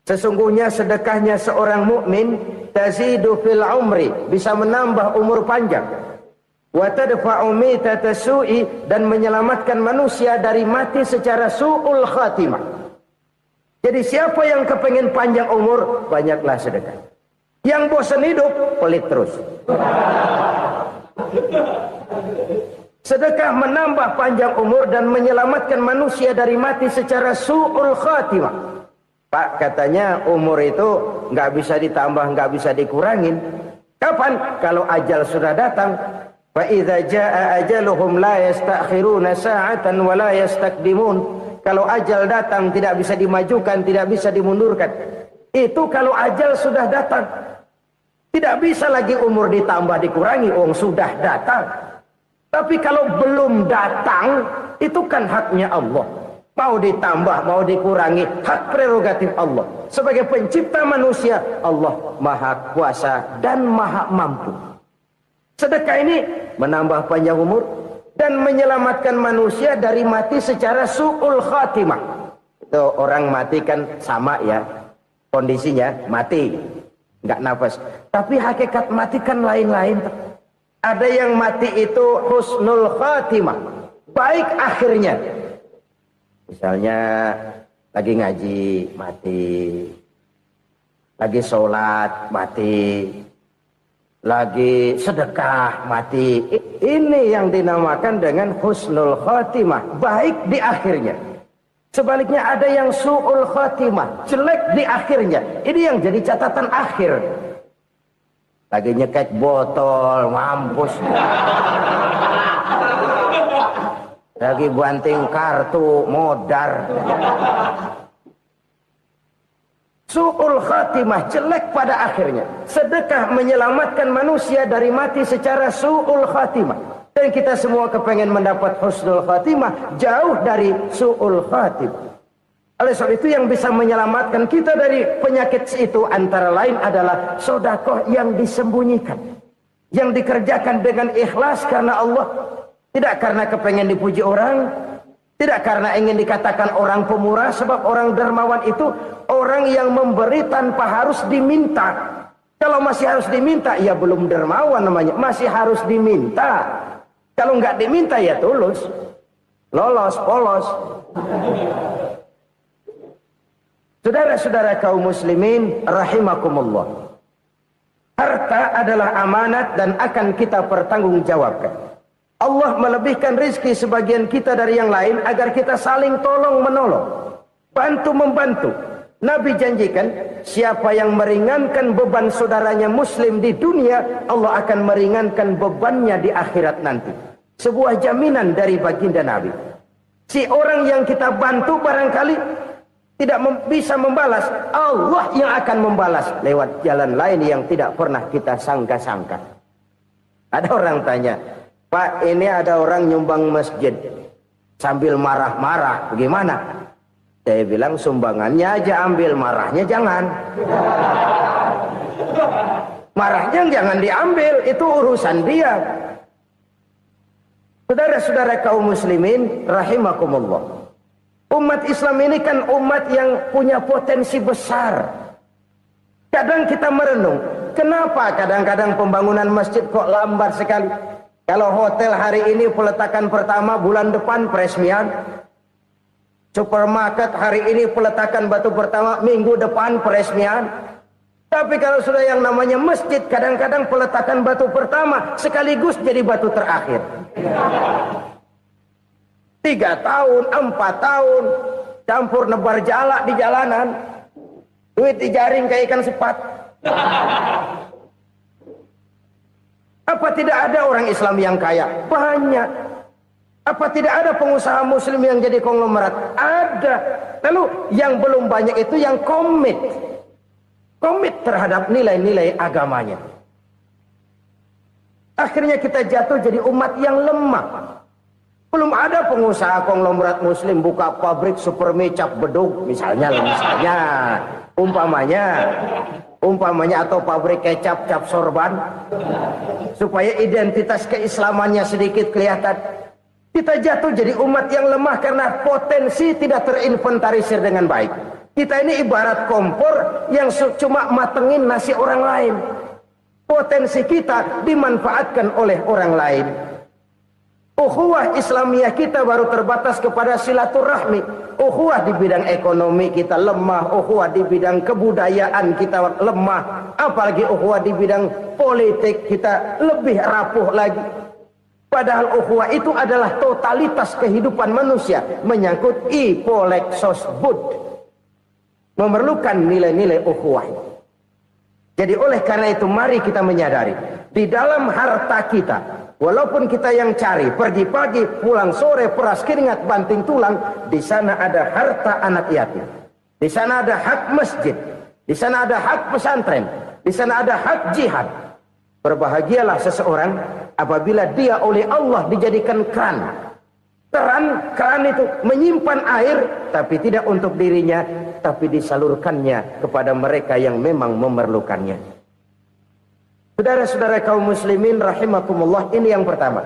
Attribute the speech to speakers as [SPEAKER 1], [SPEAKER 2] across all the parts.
[SPEAKER 1] Sesungguhnya sedekahnya seorang mukmin tazidu fil umri, bisa menambah umur panjang. Wa tadfa'u mitata su'i, dan menyelamatkan manusia dari mati secara su'ul khatimah. Jadi siapa yang kepengen panjang umur, banyaklah sedekah. Yang bosan hidup, pelit terus. Sedekah menambah panjang umur dan menyelamatkan manusia dari mati secara su'ul khatimah. Pak, katanya umur itu nggak bisa ditambah, nggak bisa dikurangin. Kapan? Kalau ajal sudah datang. Fa idza jaa ajaluhum la yastakhiruna sa'atan wa la yastaqdimun. Kalau ajal datang tidak bisa dimajukan, tidak bisa dimundurkan. Itu kalau ajal sudah datang. Tidak bisa lagi umur ditambah dikurangi, sudah datang. Tapi kalau belum datang, itu kan haknya Allah. Mau ditambah, mau dikurangi, hak prerogatif Allah. Sebagai pencipta manusia, Allah maha kuasa dan maha mampu. Sedekah ini menambah panjang umur dan menyelamatkan manusia dari mati secara su'ul khatimah. Itu orang mati kan sama ya, kondisinya mati, nggak nafas. Tapi hakikat mati kan lain-lain. Ada yang mati itu husnul khatimah, baik akhirnya. Misalnya lagi ngaji mati, lagi sholat mati, lagi sedekah mati. Ini yang dinamakan dengan husnul khatimah, baik di akhirnya. Sebaliknya ada yang su'ul khatimah, jelek di akhirnya. Ini yang jadi catatan akhir. Lagi nyekek botol, mampus. Lagi banting kartu, modar. Su'ul khatimah, jelek pada akhirnya. Sedekah menyelamatkan manusia dari mati secara su'ul khatimah. Dan kita semua kepengen mendapat husnul khatimah, jauh dari su'ul khatimah. Oleh sebab itu yang bisa menyelamatkan kita dari penyakit itu antara lain adalah sedekah yang disembunyikan. Yang dikerjakan dengan ikhlas karena Allah. Tidak karena kepengen dipuji orang, tidak karena ingin dikatakan orang pemurah, sebab orang dermawan itu orang yang memberi tanpa harus diminta. Kalau masih harus diminta, ya belum dermawan namanya, masih harus diminta. Kalau nggak diminta ya tulus, lolos, polos. Saudara-saudara kaum muslimin rahimakumullah. Harta adalah amanat dan akan kita pertanggungjawabkan. Allah melebihkan rizki sebagian kita dari yang lain agar kita saling tolong menolong, bantu membantu. Nabi janjikan siapa yang meringankan beban saudaranya muslim di dunia, Allah akan meringankan bebannya di akhirat nanti. Sebuah jaminan dari baginda Nabi. Si orang yang kita bantu barangkali tidak bisa membalas, Allah yang akan membalas lewat jalan lain yang tidak pernah kita sangka-sangka. Ada orang tanya, Pak, ini ada orang nyumbang masjid sambil marah-marah, bagaimana? Saya bilang sumbangannya aja ambil, marahnya jangan. Marahnya jangan diambil, itu urusan dia. Saudara-saudara kaum muslimin rahimakumullah. Umat Islam ini kan umat yang punya potensi besar. Kadang kita merenung, kenapa kadang-kadang pembangunan masjid kok lambat sekali? Kalau hotel hari ini peletakan pertama, bulan depan peresmian. Supermarket hari ini peletakan batu pertama, minggu depan peresmian. Tapi kalau sudah yang namanya masjid, kadang-kadang peletakan batu pertama sekaligus jadi batu terakhir. 3 tahun, 4 tahun, campur nebar jala di jalanan. Duit dijaring kayak ikan sepat. Apa tidak ada orang Islam yang kaya? Banyak. Apa tidak ada pengusaha muslim yang jadi konglomerat? Ada. Lalu yang belum banyak itu yang komit terhadap nilai-nilai agamanya. Akhirnya kita jatuh jadi umat yang lemah. Belum ada pengusaha konglomerat muslim buka pabrik super mecap bedug misalnya umpamanya atau pabrik kecap cap sorban supaya identitas keislamannya sedikit kelihatan. Kita jatuh jadi umat yang lemah karena potensi tidak terinventarisir dengan baik. Kita ini ibarat kompor yang cuma matengin nasi orang lain. Potensi kita dimanfaatkan oleh orang lain. Ukhuwah Islamiyah kita baru terbatas kepada silaturahmi. Ukhuwah di bidang ekonomi kita lemah. Ukhuwah di bidang kebudayaan kita lemah. Apalagi ukhuwah di bidang politik kita lebih rapuh lagi. Padahal ukhuwah itu adalah totalitas kehidupan manusia. Menyangkut ipoleksos bud. Memerlukan nilai-nilai ukhuwah. Jadi oleh karena itu mari kita menyadari. Di dalam harta kita. Walaupun kita yang cari, pergi pagi, pulang sore, peras keringat, banting tulang, di sana ada harta anak yatim. Di sana ada hak masjid. Di sana ada hak pesantren. Di sana ada hak jihad. Berbahagialah seseorang apabila dia oleh Allah dijadikan keran. Keran itu menyimpan air, tapi tidak untuk dirinya, tapi disalurkannya kepada mereka yang memang memerlukannya. Saudara-saudara kaum muslimin rahimakumullah, ini yang pertama.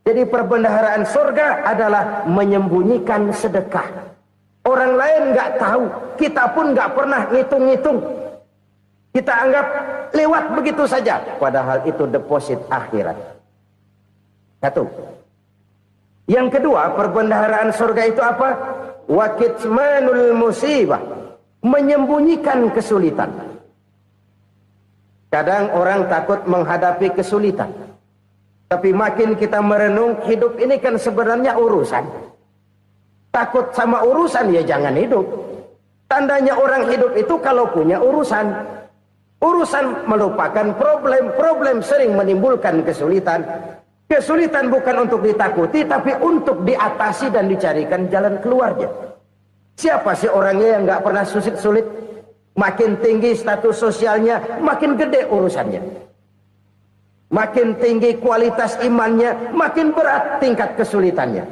[SPEAKER 1] Jadi perbendaharaan surga adalah menyembunyikan sedekah. Orang lain nggak tahu, kita pun nggak pernah ngitung-ngitung. Kita anggap lewat begitu saja, padahal itu deposit akhirat. Satu. Yang kedua, perbendaharaan surga itu apa? Wa kitmanul musibah, menyembunyikan kesulitan. Kadang orang takut menghadapi kesulitan. Tapi makin kita merenung, hidup ini kan sebenarnya urusan. Takut sama urusan, ya jangan hidup. Tandanya orang hidup itu kalau punya urusan. Urusan melupakan problem. Problem sering menimbulkan kesulitan. Kesulitan bukan untuk ditakuti, tapi untuk diatasi dan dicarikan jalan keluarnya. Siapa sih orangnya yang gak pernah sulit-sulit? Makin tinggi status sosialnya, makin gede urusannya. Makin tinggi kualitas imannya, makin berat tingkat kesulitannya.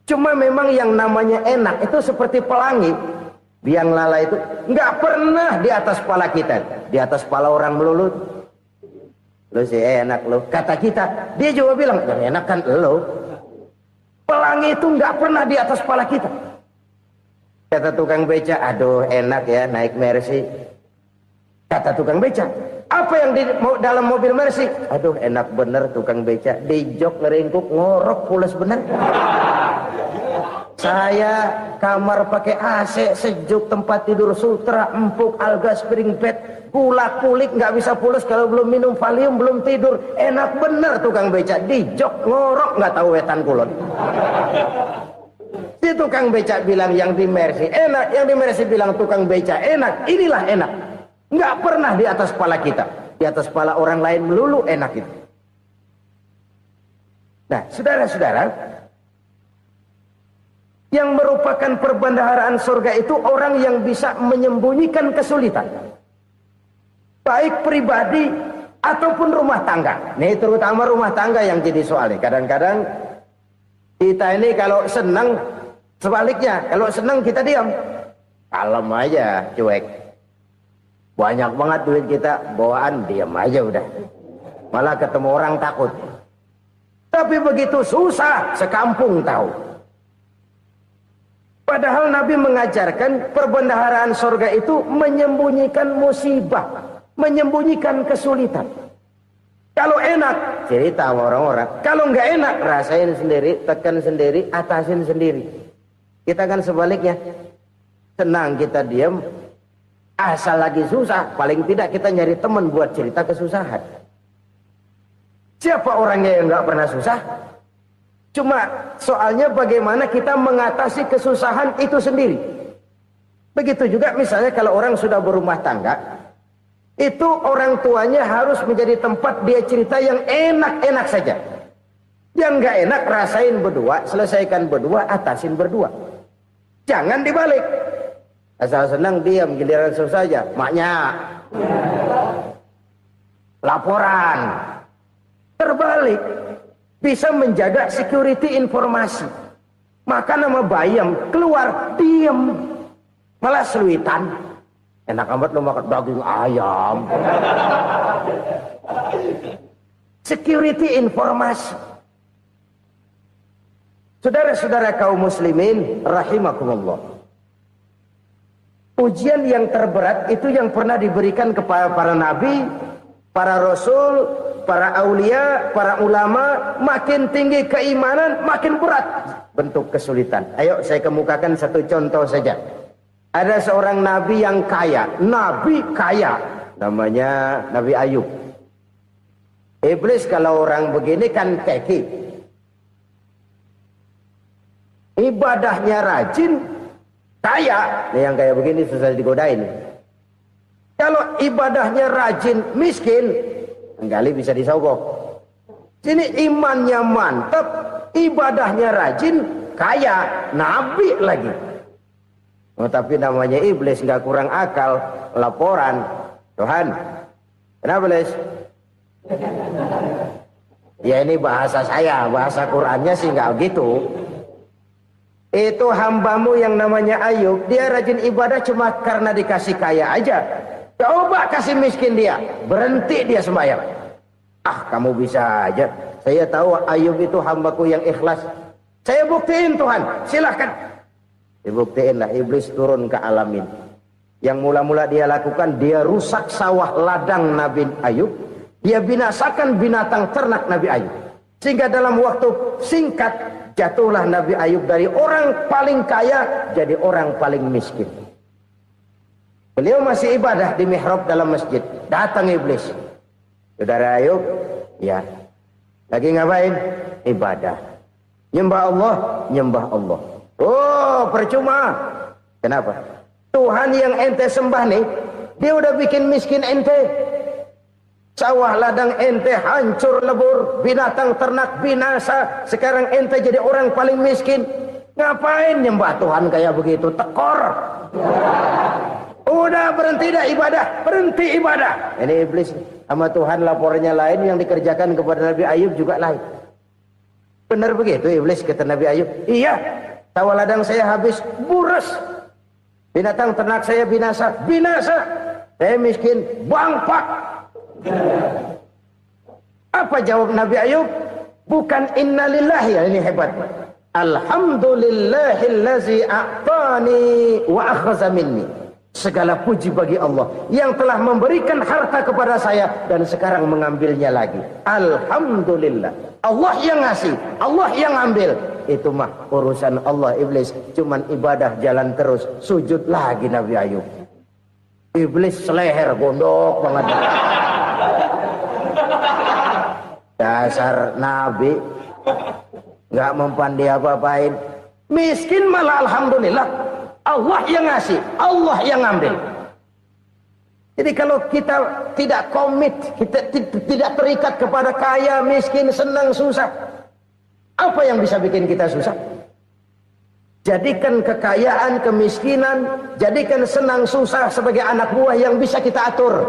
[SPEAKER 1] Cuma memang yang namanya enak itu seperti pelangi. Biang lala itu nggak pernah di atas kepala kita, di atas kepala orang melulu. Lu sih enak lu, kata kita. Dia juga bilang yang enak kan lu. Pelangi itu nggak pernah di atas kepala kita. Kata tukang beca, aduh enak ya naik Mercy. Kata tukang beca, apa yang di dalam mobil Mercy? Aduh enak bener tukang beca, di jok ngeringkuk ngorok pules bener. Saya kamar pakai AC sejuk, tempat tidur sutra, empuk, alga, spring bed, gula kulik nggak bisa pules kalau belum minum Valium, belum tidur. Enak bener tukang beca, di jok ngorok nggak tahu wetan kulon. Si tukang becak bilang yang di Mercy enak, yang di Mercy bilang tukang becak enak. Inilah enak. Nggak pernah di atas kepala kita. Di atas kepala orang lain melulu enak itu. Nah, saudara-saudara, yang merupakan perbendaharaan surga itu orang yang bisa menyembunyikan kesulitan. Baik pribadi ataupun rumah tangga. Nih terutama rumah tangga yang jadi soalnya. Kadang-kadang kita ini kalau senang, sebaliknya, kalau senang kita diam. Kalem aja, cuek. Banyak banget duit kita, bawaan diam aja udah. Malah ketemu orang takut. Tapi begitu susah, sekampung tahu. Padahal Nabi mengajarkan perbendaharaan surga itu menyembunyikan musibah, menyembunyikan kesulitan. Kalau enak, cerita sama orang-orang. Kalau nggak enak, rasain sendiri, tekan sendiri, atasin sendiri. Kita kan sebaliknya. Senang kita diam, asal lagi susah, paling tidak kita nyari teman buat cerita kesusahan. Siapa orangnya yang nggak pernah susah? Cuma soalnya bagaimana kita mengatasi kesusahan itu sendiri. Begitu juga misalnya kalau orang sudah berumah tangga, itu orang tuanya harus menjadi tempat dia cerita yang enak-enak saja. Yang nggak enak rasain berdua, selesaikan berdua, atasin berdua. Jangan dibalik. Asal senang diam, giliran susah saja. Maknya laporan. Terbalik. Bisa menjaga security informasi. Maka nama bayam keluar diam, malah seluitan. Enak amat lo makan daging ayam. Security informasi. Saudara-saudara kaum muslimin rahimakumullah. Ujian yang terberat itu yang pernah diberikan kepada para nabi, para rasul, para aulia, para ulama. Makin tinggi keimanan, makin berat bentuk kesulitan. Ayo saya kemukakan satu contoh saja. Ada seorang nabi yang kaya, nabi kaya, namanya Nabi Ayub. Iblis kalau orang begini kan keki, ibadahnya rajin, kaya. Nih yang kayak begini susah digodain. Kalau ibadahnya rajin, miskin, kali bisa disogok. Sini imannya mantap, ibadahnya rajin, kaya, nabi lagi. Oh, tapi namanya iblis nggak kurang akal. Laporan, Tuhan, kenapa Les? Ya ini bahasa saya, bahasa Qurannya sih nggak gitu. Itu hambamu yang namanya Ayub, dia rajin ibadah cuma karena dikasih kaya aja. Coba kasih miskin dia, berhenti dia sembahyang. Ah, kamu bisa aja. Saya tahu Ayub itu hambaku yang ikhlas. Saya buktiin Tuhan, silahkan. Dibuktiin lah, iblis turun ke alamin. Yang mula-mula dia lakukan, dia rusak sawah ladang Nabi Ayub. Dia binasakan binatang ternak Nabi Ayub. Sehingga dalam waktu singkat, jatuhlah Nabi Ayub dari orang paling kaya jadi orang paling miskin. Beliau masih ibadah di mihrab dalam masjid. Datang iblis. Saudara Ayub, ya. Lagi ngapain? Ibadah. Nyembah Allah, nyembah Allah. Oh, percuma. Kenapa? Tuhan yang ente sembah nih, dia udah bikin miskin ente. Sawah ladang ente hancur lebur, binatang ternak binasa. Sekarang ente jadi orang paling miskin. Ngapain nyembah Tuhan kayak begitu? Tekor. Udah berhenti dah ibadah, berhenti ibadah. Ini iblis sama Tuhan laporannya lain, yang dikerjakan kepada Nabi Ayub juga lain. Benar begitu iblis kata Nabi Ayub? Iya. Sawah ladang saya habis, buras. Binatang ternak saya binasa, binasa. Saya miskin, bangpak. Apa jawab Nabi Ayub? Bukan innalillahi, ya ini hebat. Alhamdulillahillazi a'tani wa akhadha minni. Segala puji bagi Allah yang telah memberikan harta kepada saya dan sekarang mengambilnya lagi. Alhamdulillah. Allah yang ngasih, Allah yang ambil. Itu mah urusan Allah. Iblis cuman ibadah jalan terus, sujud lagi Nabi Ayub. Iblis seleher gondok banget. Dasar Nabi nggak mempan dia apa-apain. Miskin malah alhamdulillah. Allah yang ngasih, Allah yang ngambil. Jadi kalau kita tidak komit, kita tidak terikat kepada kaya, miskin, senang, susah, apa yang bisa bikin kita susah? Jadikan kekayaan, kemiskinan, jadikan senang, susah sebagai anak buah yang bisa kita atur.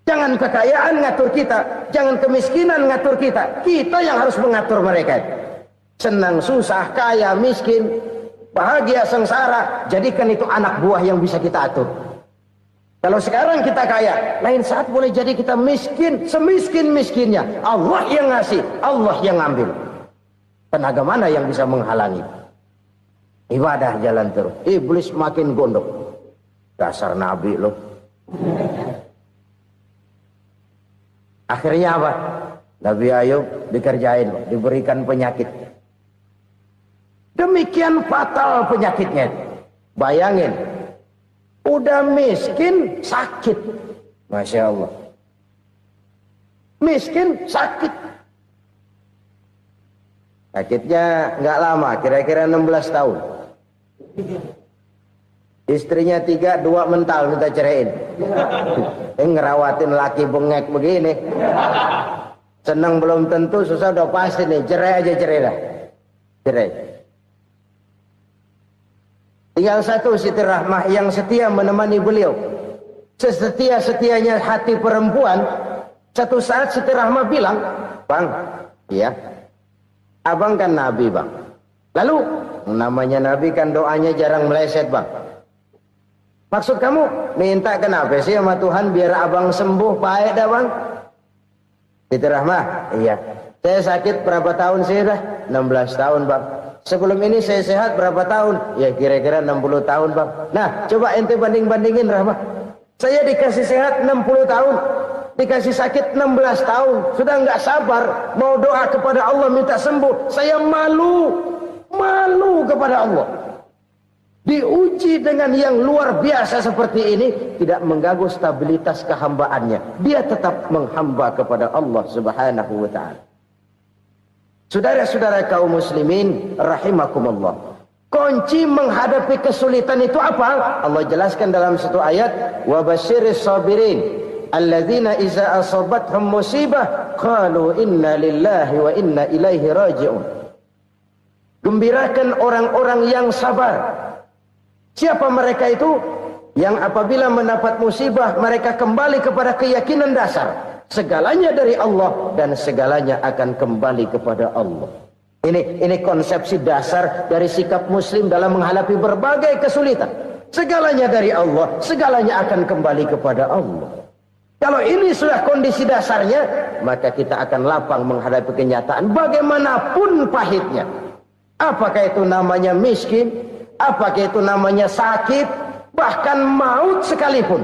[SPEAKER 1] Jangan kekayaan ngatur kita, jangan kemiskinan ngatur kita. Kita yang harus mengatur mereka. Senang, susah, kaya, miskin, bahagia, sengsara, jadikan itu anak buah yang bisa kita atur. Kalau sekarang kita kaya, lain saat boleh jadi kita miskin, semiskin-miskinnya. Allah yang ngasih, Allah yang ngambil. Tenaga mana yang bisa menghalangi? Ibadah jalan terus. Iblis makin gondok. Dasar Nabi loh. Akhirnya apa? Nabi Ayub dikerjain, diberikan penyakit. Demikian fatal penyakitnya. Bayangin, udah miskin sakit. Masya Allah. Miskin sakit. Sakitnya nggak lama, kira-kira 16 tahun. Istrinya 3, 2 mental minta ceraiin. Ngerawatin laki bengek begini. Senang belum tentu, susah udah pasti nih. Cerai aja, cerai dah. Cerai. Tinggal satu Siti Rahmah yang setia menemani beliau. Sesetia-setianya hati perempuan. Satu saat Siti Rahmah bilang, "Bang, iya, abang kan Nabi bang. Lalu, namanya Nabi kan doanya jarang meleset bang. Maksud kamu minta kenapa sih sama Tuhan biar abang sembuh baik dah bang?" Siti Rahmah, iya. Saya sakit berapa tahun sih dah? 16 tahun bang. Sebelum ini saya sehat berapa tahun? Ya kira-kira 60 tahun bang. Nah coba ente banding-bandingin Rahmat. Saya dikasih sehat 60 tahun. Dikasih sakit 16 tahun. Sudah nggak sabar. Mau doa kepada Allah minta sembuh. Saya malu. Malu kepada Allah. Diuji dengan yang luar biasa seperti ini. Tidak mengganggu stabilitas kehambaannya. Dia tetap menghamba kepada Allah subhanahu wa ta'ala. Saudara-saudara kaum muslimin rahimakumullah. Kunci menghadapi kesulitan itu apa? Allah jelaskan dalam satu ayat, wa basyiris sabirin alladzina iza asabathum musibah qalu inna lillahi wa inna ilaihi raji'un. Gembirakan orang-orang yang sabar. Siapa mereka itu? Yang apabila mendapat musibah mereka kembali kepada keyakinan dasar. Segalanya dari Allah dan segalanya akan kembali kepada Allah. Ini konsepsi dasar dari sikap muslim dalam menghadapi berbagai kesulitan. Segalanya dari Allah, segalanya akan kembali kepada Allah. Kalau ini sudah kondisi dasarnya, maka kita akan lapang menghadapi kenyataan bagaimanapun pahitnya. Apakah itu namanya miskin, apakah itu namanya sakit, bahkan maut sekalipun.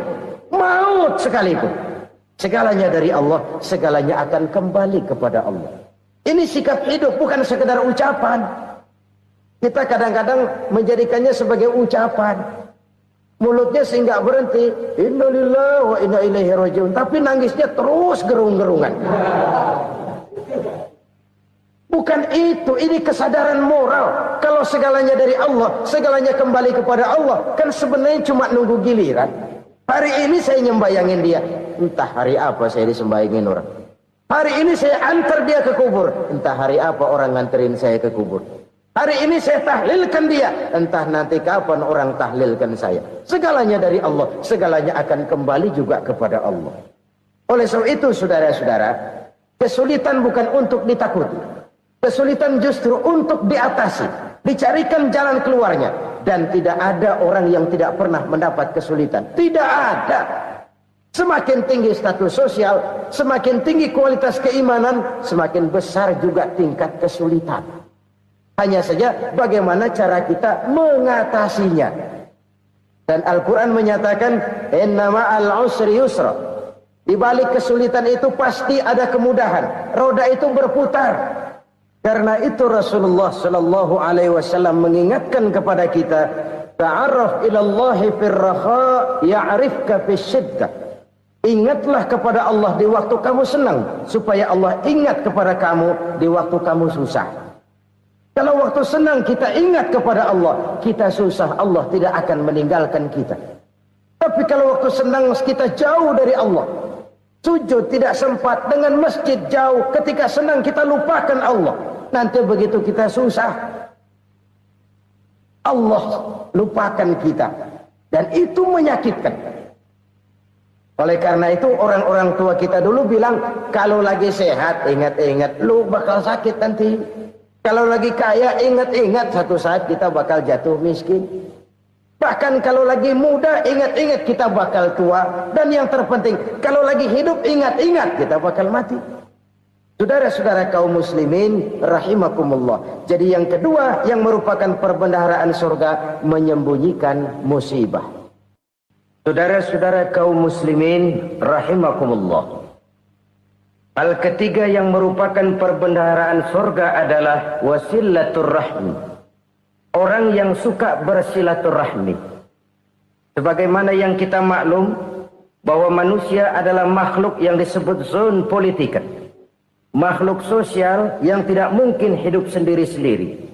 [SPEAKER 1] Maut sekalipun. Segalanya dari Allah, segalanya akan kembali kepada Allah. Ini sikap hidup, bukan sekedar ucapan. Kita kadang-kadang menjadikannya sebagai ucapan. Mulutnya sehingga berhenti, innalillahi wa inna ilaihi raji'un, tapi nangisnya terus gerung-gerungan. Bukan itu, ini kesadaran moral. Kalau segalanya dari Allah, segalanya kembali kepada Allah, kan sebenarnya cuma nunggu giliran. Hari ini saya nyembayangin dia, entah hari apa saya disembayangin orang. Hari ini saya antar dia ke kubur, entah hari apa orang nganterin saya ke kubur. Hari ini saya tahlilkan dia, entah nanti kapan orang tahlilkan saya. Segalanya dari Allah, segalanya akan kembali juga kepada Allah. Oleh sebab itu saudara-saudara, kesulitan bukan untuk ditakuti. Kesulitan justru untuk diatasi, dicarikan jalan keluarnya. Dan tidak ada orang yang tidak pernah mendapat kesulitan. Tidak ada. Semakin tinggi status sosial, semakin tinggi kualitas keimanan, semakin besar juga tingkat kesulitan. Hanya saja bagaimana cara kita mengatasinya. Dan Al-Quran menyatakan, inna ma'al usri yusra. Di balik kesulitan itu pasti ada kemudahan. Roda itu berputar. Karena itu Rasulullah sallallahu alaihi wasallam mengingatkan kepada kita, ta'arraf ila Allah fir raha ya'rifka fis syiddah. Ingatlah kepada Allah di waktu kamu senang, supaya Allah ingat kepada kamu di waktu kamu susah. Kalau waktu senang kita ingat kepada Allah, kita susah, Allah tidak akan meninggalkan kita. Tapi kalau waktu senang kita jauh dari Allah, sujud tidak sempat, dengan masjid jauh, ketika senang kita lupakan Allah. Nanti begitu kita susah, Allah lupakan kita. Dan itu menyakitkan. Oleh karena itu orang-orang tua kita dulu bilang, kalau lagi sehat ingat-ingat lu bakal sakit nanti. Kalau lagi kaya ingat-ingat satu saat kita bakal jatuh miskin. Bahkan kalau lagi muda ingat-ingat kita bakal tua. Dan yang terpenting, kalau lagi hidup ingat-ingat kita bakal mati. Saudara-saudara kaum muslimin rahimakumullah. Jadi yang kedua yang merupakan perbendaharaan surga, menyembunyikan musibah. Saudara-saudara kaum muslimin rahimakumullah. Hal ketiga yang merupakan perbendaharaan surga adalah wasilatur rahmi. Orang yang suka bersilaturahmi. Sebagaimana yang kita maklum bahwa manusia adalah makhluk yang disebut zon politika. Makhluk sosial yang tidak mungkin hidup sendiri-sendiri.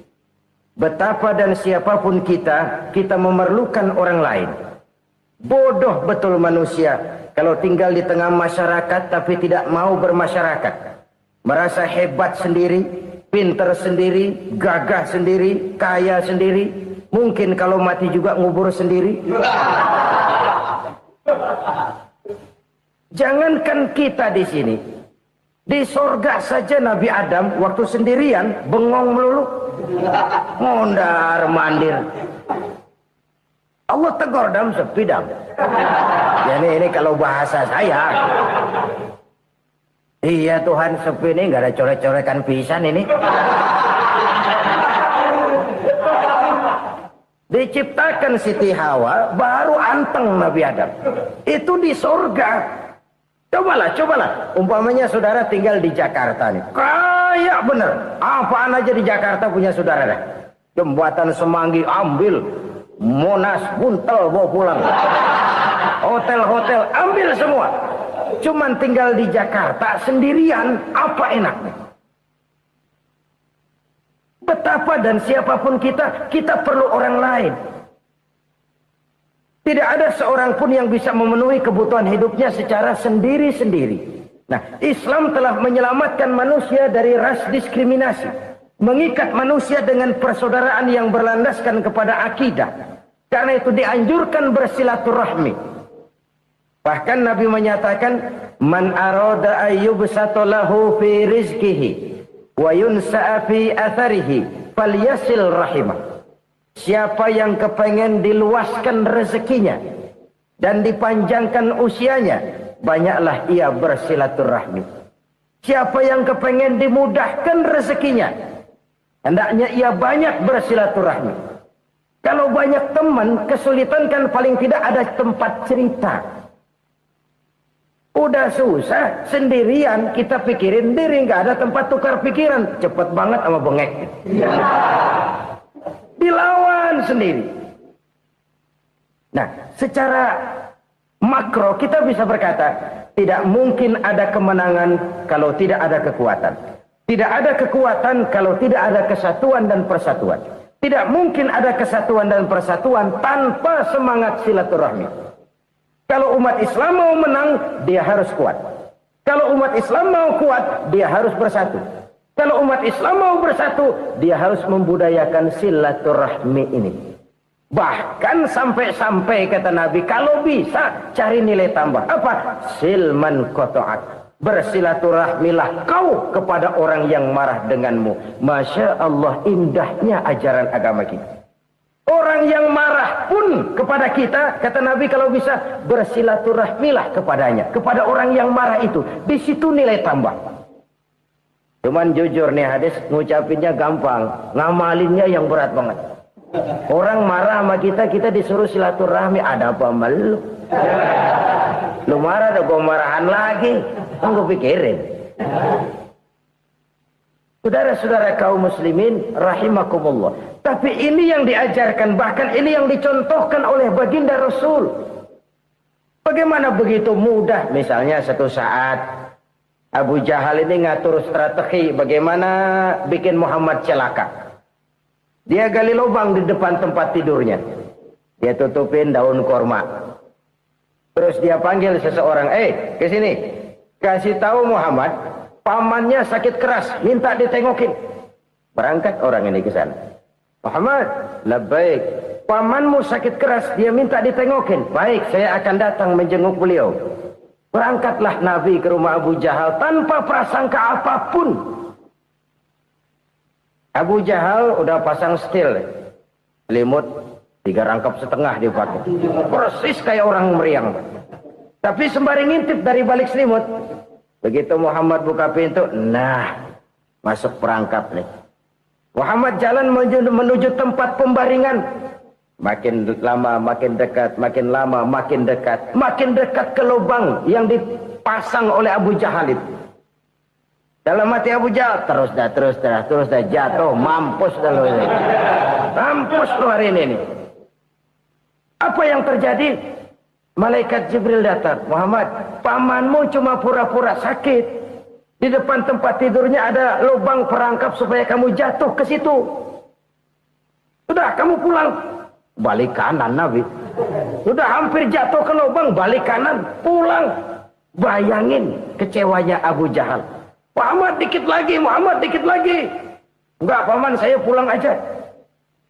[SPEAKER 1] Betapa dan siapapun kita memerlukan orang lain. Bodoh betul manusia kalau tinggal di tengah masyarakat tapi tidak mau bermasyarakat. Merasa hebat sendiri, pintar sendiri, gagah sendiri, kaya sendiri. Mungkin kalau mati juga ngubur sendiri. Jangankan kita di sini. Di sorga saja Nabi Adam waktu sendirian bengong melulu, mondar mandir. Allah tegur dam sepi dam. Ya ini kalau bahasa saya. Iya Tuhan sepi ini nggak ada coret-coretan pisan ini. Diciptakan Siti Hawa, baru anteng Nabi Adam. Itu di surga. Cobalah. Umpamanya saudara tinggal di Jakarta nih. Kayak bener. Apaan aja di Jakarta punya saudara dah. Jembatan Semanggi ambil. Monas, Buntel bawa pulang. Hotel-hotel ambil semua. Cuman tinggal di Jakarta sendirian. Apa enaknya? Betapa dan siapapun kita perlu orang lain. Tidak ada seorang pun yang bisa memenuhi kebutuhan hidupnya secara sendiri-sendiri. Nah, Islam telah menyelamatkan manusia dari ras diskriminasi. Mengikat manusia dengan persaudaraan yang berlandaskan kepada akidah. Karena itu dianjurkan bersilaturahmi. Bahkan Nabi menyatakan, Man arada ayyubsata lahu fi rizkihi wa yunsa'a fi atharihi falyasil rahimah. Siapa yang kepengen diluaskan rezekinya dan dipanjangkan usianya, banyaklah ia bersilaturahmi. Siapa yang kepengen dimudahkan rezekinya, hendaknya ia banyak bersilaturahmi. Kalau banyak teman, kesulitan kan paling tidak ada tempat cerita. Udah susah, sendirian kita pikirin diri, nggak ada tempat tukar pikiran. Cepet banget sama bengek. Dilawan sendiri. Nah, secara makro kita bisa berkata, tidak mungkin ada kemenangan kalau tidak ada kekuatan. Tidak ada kekuatan kalau tidak ada kesatuan dan persatuan. Tidak mungkin ada kesatuan dan persatuan tanpa semangat silaturahmi. Kalau umat Islam mau menang, dia harus kuat. Kalau umat Islam mau kuat, dia harus bersatu. Kalau umat Islam mau bersatu, dia harus membudayakan silaturahmi ini. Bahkan sampai-sampai kata Nabi, kalau bisa cari nilai tambah. Apa? Silman qata'ak. Bersilaturahmilah kau kepada orang yang marah denganmu. Masya Allah, indahnya ajaran agama kita. Orang yang marah pun kepada kita, kata Nabi, kalau bisa bersilaturahmilah kepadanya, kepada orang yang marah itu. Di situ nilai tambah. Cuman jujur nih hadis, ngucapinnya gampang, ngamalinnya yang berat banget. Orang marah sama kita disuruh silaturahmi, ada apa malu? Lu marah, ada gua marahan lagi. Tunggu pikirin. Saudara-saudara kaum muslimin rahimakumullah. Tapi ini yang diajarkan, bahkan ini yang dicontohkan oleh baginda Rasul. Bagaimana begitu mudah, misalnya satu saat Abu Jahal ini ngatur strategi bagaimana bikin Muhammad celaka. Dia gali lubang di depan tempat tidurnya. Dia tutupin daun korma. Terus dia panggil seseorang, ke sini. Kasih tahu Muhammad, pamannya sakit keras, minta ditengokin. Berangkat orang ini ke sana. Muhammad, labbaik. Pamanmu sakit keras, dia minta ditengokin. Baik, saya akan datang menjenguk beliau. Berangkatlah Nabi ke rumah Abu Jahal tanpa prasangka apapun. Abu Jahal udah pasang setil. Selimut 3 rangkap setengah dipakai. Persis kayak orang meriang. Tapi sembari ngintip dari balik selimut. Begitu Muhammad buka pintu, nah, masuk perangkap nih. Muhammad jalan menuju tempat pembaringan. Makin lama makin dekat, makin lama makin dekat. Makin dekat ke lubang yang dipasang oleh Abu Jahal itu. Dalam hati Abu Jahal, terus dah jatuh, mampus dah lo ini. Mampus lo hari ini. Apa yang terjadi? Malaikat Jibril datang. Muhammad, pamanmu cuma pura-pura sakit. Di depan tempat tidurnya ada lubang perangkap supaya kamu jatuh ke situ. Sudah, kamu pulang. Balik kanan Nabi. Sudah hampir jatuh ke lubang, balik kanan, pulang. Bayangin kecewanya Abu Jahal. Muhammad dikit lagi, Muhammad dikit lagi. Enggak, paman, saya pulang aja.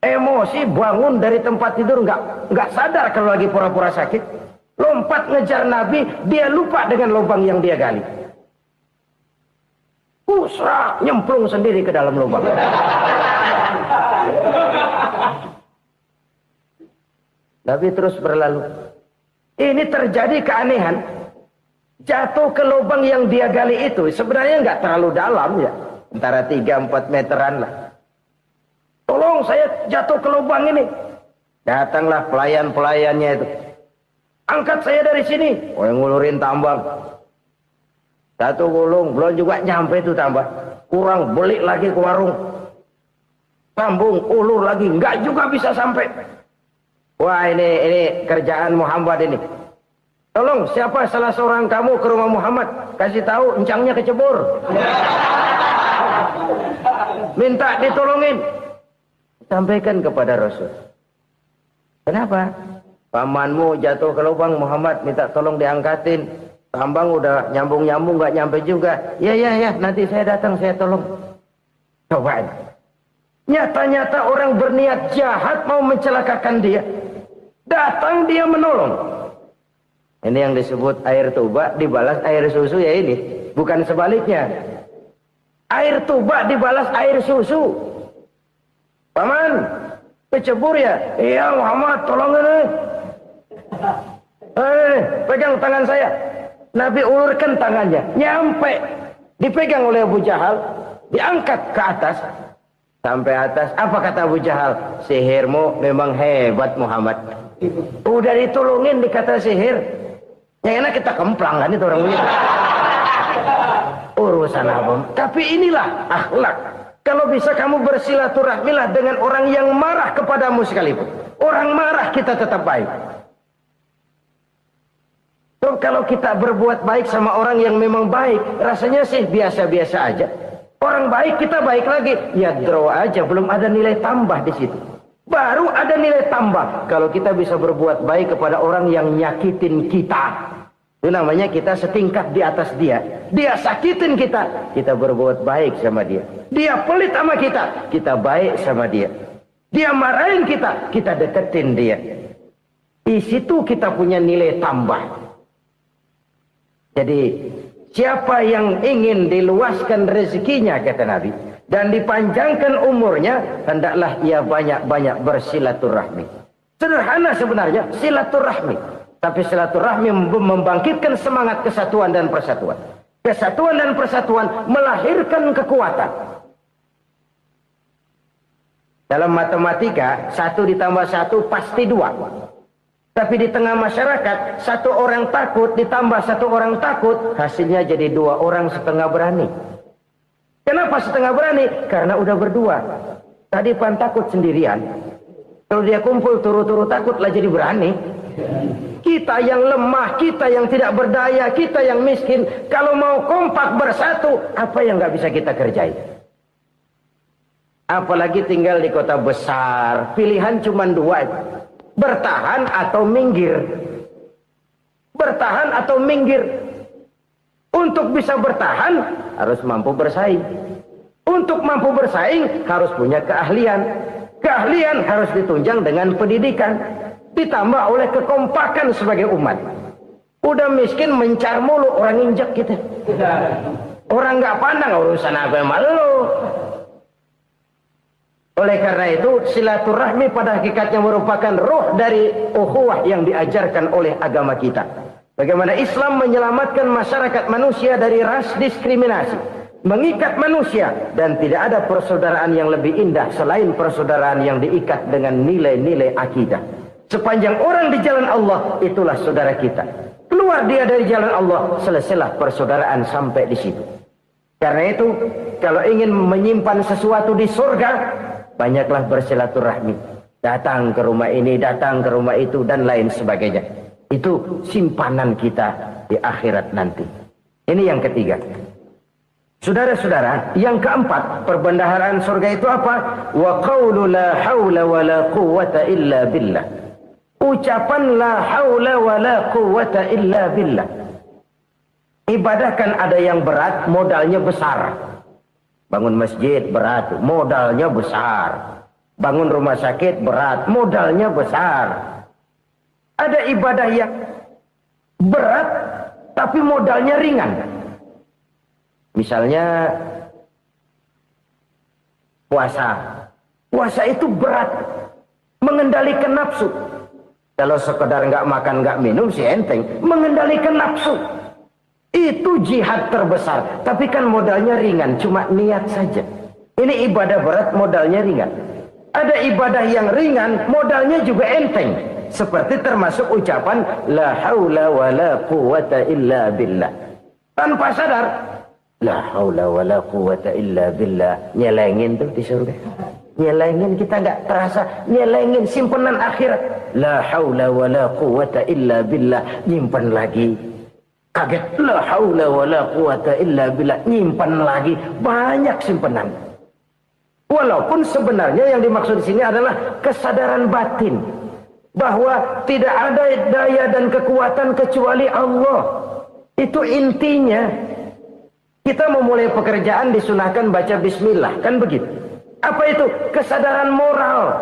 [SPEAKER 1] Emosi bangun dari tempat tidur, enggak sadar kalau lagi pura-pura sakit. Lompat ngejar Nabi, dia lupa dengan lubang yang dia gali. Pusrak, nyemplung sendiri ke dalam lubang. Nabi terus berlalu. Ini terjadi keanehan. Jatuh ke lubang yang dia gali itu sebenarnya nggak terlalu dalam ya, antara 3-4 meteran lah. Tolong, saya jatuh ke lubang ini. Datanglah pelayan-pelayannya itu. Angkat saya dari sini. Oh, yang ngulurin tambang. Satu gulung, belum juga nyampe itu tambah. Kurang, beli lagi ke warung. Sambung, ulur lagi, enggak juga bisa sampai. Wah, ini kerjaan Muhammad ini. Tolong, siapa salah seorang kamu ke rumah Muhammad? Kasih tahu, encangnya kecebur. Minta ditolongin. Sampaikan kepada Rasul. Kenapa? Pamanmu jatuh ke lubang, Muhammad minta tolong diangkatin. Tambang udah nyambung-nyambung nggak nyampe juga. Ya, nanti saya datang, saya tolong. Coba. Nyata-nyata orang berniat jahat mau mencelakakan dia. Datang dia menolong. Ini yang disebut air tuba dibalas air susu ya ini. Bukan sebaliknya. Air tuba dibalas air susu. Paman, kecebur ya? Iya Muhammad, tolong ini. Pegang tangan saya. Nabi ulurkan tangannya, nyampe, dipegang oleh Abu Jahal, diangkat ke atas, sampai atas. Apa kata Abu Jahal? Sihirmu memang hebat Muhammad. Udah ditolongin dikata sihir, yang enak kita kemplang kan itu orang begitu. Urusan apa? Tapi inilah akhlak. Kalau bisa kamu bersilaturahmilah dengan orang yang marah kepadamu sekalipun. Orang marah kita tetap baik. So, kalau kita berbuat baik sama orang yang memang baik, rasanya sih biasa-biasa aja. Orang baik kita baik lagi, ya draw aja, belum ada nilai tambah di situ. Baru ada nilai tambah kalau kita bisa berbuat baik kepada orang yang nyakitin kita. Itu namanya kita setingkat di atas dia. Dia sakitin kita, kita berbuat baik sama dia. Dia pelit sama kita, kita baik sama dia. Dia marahin kita, kita deketin dia. Di situ kita punya nilai tambah. Jadi siapa yang ingin diluaskan rezekinya kata Nabi dan dipanjangkan umurnya, hendaklah ia banyak-banyak bersilaturahmi. Sederhana sebenarnya silaturahmi, tapi silaturahmi membangkitkan semangat kesatuan dan persatuan. Kesatuan dan persatuan melahirkan kekuatan. Dalam matematika 1 ditambah 1 pasti 2. Tapi di tengah masyarakat, 1 orang takut ditambah 1 orang takut, hasilnya jadi 2 orang setengah berani. Kenapa setengah berani? Karena udah berdua. Tadi pan takut sendirian. Kalau dia kumpul turu-turu takutlah jadi berani. Kita yang lemah, kita yang tidak berdaya, kita yang miskin, kalau mau kompak bersatu, apa yang nggak bisa kita kerjain? Apalagi tinggal di kota besar, pilihan cuma 2. Bertahan atau minggir. Bertahan atau minggir. Untuk bisa bertahan harus mampu bersaing. Untuk mampu bersaing harus punya keahlian. Keahlian harus ditunjang dengan pendidikan, ditambah oleh kekompakan sebagai umat. Udah miskin mencar mulu, orang injak kita. Orang nggak pandang urusan apa yang malu. Oleh karena itu, silaturahmi pada hakikatnya merupakan roh dari ukhuwah yang diajarkan oleh agama kita. Bagaimana Islam menyelamatkan masyarakat manusia dari ras diskriminasi, mengikat manusia, dan tidak ada persaudaraan yang lebih indah selain persaudaraan yang diikat dengan nilai-nilai akidah. Sepanjang orang di jalan Allah, itulah saudara kita. Keluar dia dari jalan Allah, selesailah persaudaraan sampai di situ. Karena itu, kalau ingin menyimpan sesuatu di surga, banyaklah bersilaturahmi. Datang ke rumah ini, datang ke rumah itu, dan lain sebagainya. Itu simpanan kita di akhirat nanti. Ini yang ketiga. Saudara-saudara, yang keempat, perbendaharaan surga itu apa? Wa qawlu la hawla wa la quwwata illa billah. Ucapan la hawla wa la quwwata illa billah. Ibadah kan ada yang berat, modalnya besar. Bangun masjid berat, modalnya besar. Bangun rumah sakit berat, modalnya besar. Ada ibadah yang berat, tapi modalnya ringan. Misalnya puasa. Puasa itu berat, mengendalikan nafsu. Kalau sekedar nggak makan, nggak minum sih enteng. Mengendalikan nafsu. Itu jihad terbesar, tapi kan modalnya ringan, cuma niat saja. Ini ibadah berat, modalnya ringan. Ada ibadah yang ringan, modalnya juga enteng. Seperti termasuk ucapan la haula wala quwata illa billah. Tanpa sadar, la haula wala quwata illa billah. Nyelengin tuh di surga. Nyelengin, kita nggak terasa. Nyelengin simpenan akhirat. La haula wala quwata illa billah. Nyimpan lagi. Kaget, la haula wala quwata illa billah. Nyimpan lagi. Banyak simpenan. Walaupun sebenarnya yang dimaksud di sini adalah kesadaran batin bahwa tidak ada daya dan kekuatan kecuali Allah. Itu intinya. Kita memulai pekerjaan disunahkan baca bismillah, kan begitu? Apa itu? Kesadaran moral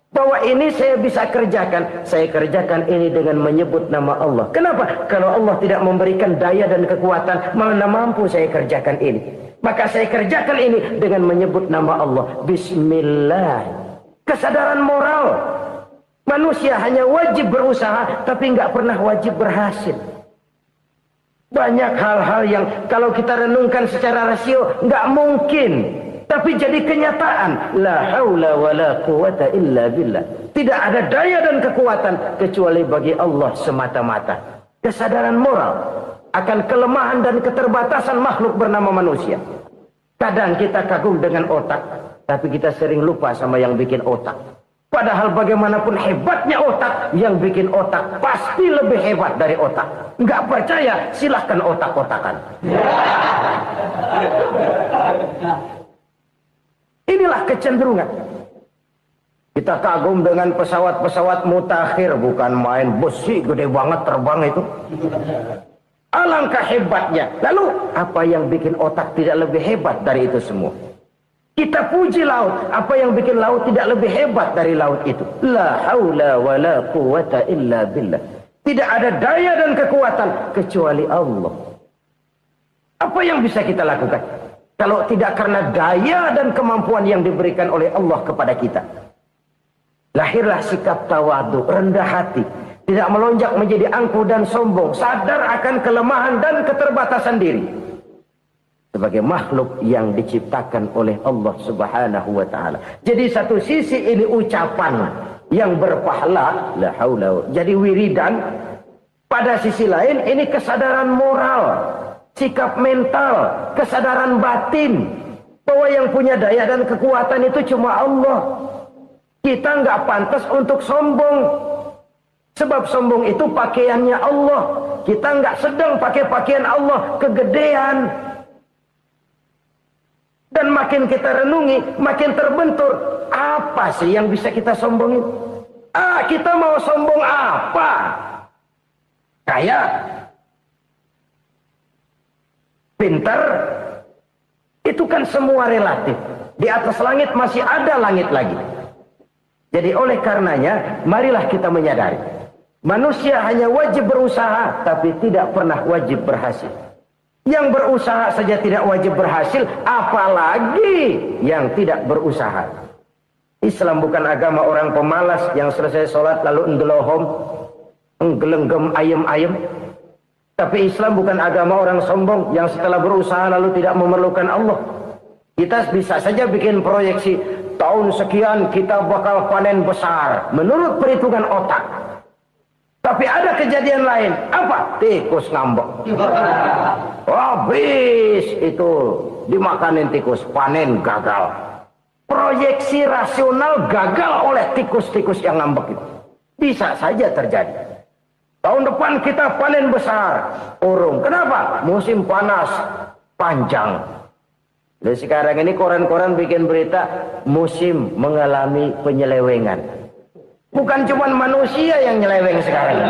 [SPEAKER 1] bahwa ini saya bisa kerjakan. Saya kerjakan ini dengan menyebut nama Allah. Kenapa? Kalau Allah tidak memberikan daya dan kekuatan, mana mampu saya kerjakan ini. Maka saya kerjakan ini dengan menyebut nama Allah. Bismillah. Kesadaran moral. Manusia hanya wajib berusaha, tapi nggak pernah wajib berhasil. Banyak hal-hal yang kalau kita renungkan secara rasio, nggak mungkin. Tapi jadi kenyataan. La haula wa la quwata illa billah. Tidak ada daya dan kekuatan kecuali bagi Allah semata-mata. Kesadaran moral akan kelemahan dan keterbatasan makhluk bernama manusia. Kadang kita kagum dengan otak, tapi kita sering lupa sama yang bikin otak. Padahal bagaimanapun hebatnya otak, yang bikin otak pasti lebih hebat dari otak. Nggak percaya, silahkan otak-otakan. Inilah kecenderungan. Kita kagum dengan pesawat-pesawat mutakhir, bukan main, besi gede banget terbang itu. Alangkah hebatnya. Lalu apa yang bikin otak tidak lebih hebat dari itu semua? Kita puji laut. Apa yang bikin laut tidak lebih hebat dari laut itu? La haula wa la quwata illa billah. Tidak ada daya dan kekuatan kecuali Allah. Apa yang bisa kita lakukan? Kalau tidak karena daya dan kemampuan yang diberikan oleh Allah kepada kita. Lahirlah sikap tawadu, rendah hati. Tidak melonjak menjadi angkuh dan sombong. Sadar akan kelemahan dan keterbatasan diri. Sebagai makhluk yang diciptakan oleh Allah subhanahu wa ta'ala. Jadi satu sisi ini ucapan yang berpahala. La haula. Jadi wiridan. Pada sisi lain ini kesadaran moral. Sikap mental. Kesadaran batin. Bahwa yang punya daya dan kekuatan itu cuma Allah. Kita nggak pantas untuk sombong. Sebab sombong itu pakaiannya Allah. Kita nggak sedang pakai pakaian Allah, kegedean. Dan makin kita renungi, makin terbentur. Apa sih yang bisa kita sombongin? Kita mau sombong apa? Kaya? Pintar? Itu kan semua relatif. Di atas langit masih ada langit lagi. Jadi oleh karenanya, marilah kita menyadari. Manusia hanya wajib berusaha, tapi tidak pernah wajib berhasil. Yang berusaha saja tidak wajib berhasil, apalagi yang tidak berusaha. Islam bukan agama orang pemalas yang selesai sholat lalu enggelohom, enggelenggem ayem-ayem. Tapi Islam bukan agama orang sombong yang setelah berusaha lalu tidak memerlukan Allah. Kita bisa saja bikin proyeksi, tahun sekian kita bakal panen besar, menurut perhitungan otak. Tapi ada kejadian lain. Apa? Tikus ngambek. Habis itu dimakanin tikus, panen gagal. Proyeksi rasional gagal oleh tikus-tikus yang ngambek itu. Bisa saja terjadi. Tahun depan kita panen besar. Urung. Kenapa? Musim panas panjang. Dan sekarang ini koran-koran bikin berita musim mengalami penyelewengan. Bukan cuma manusia yang nyeleweng sekarang.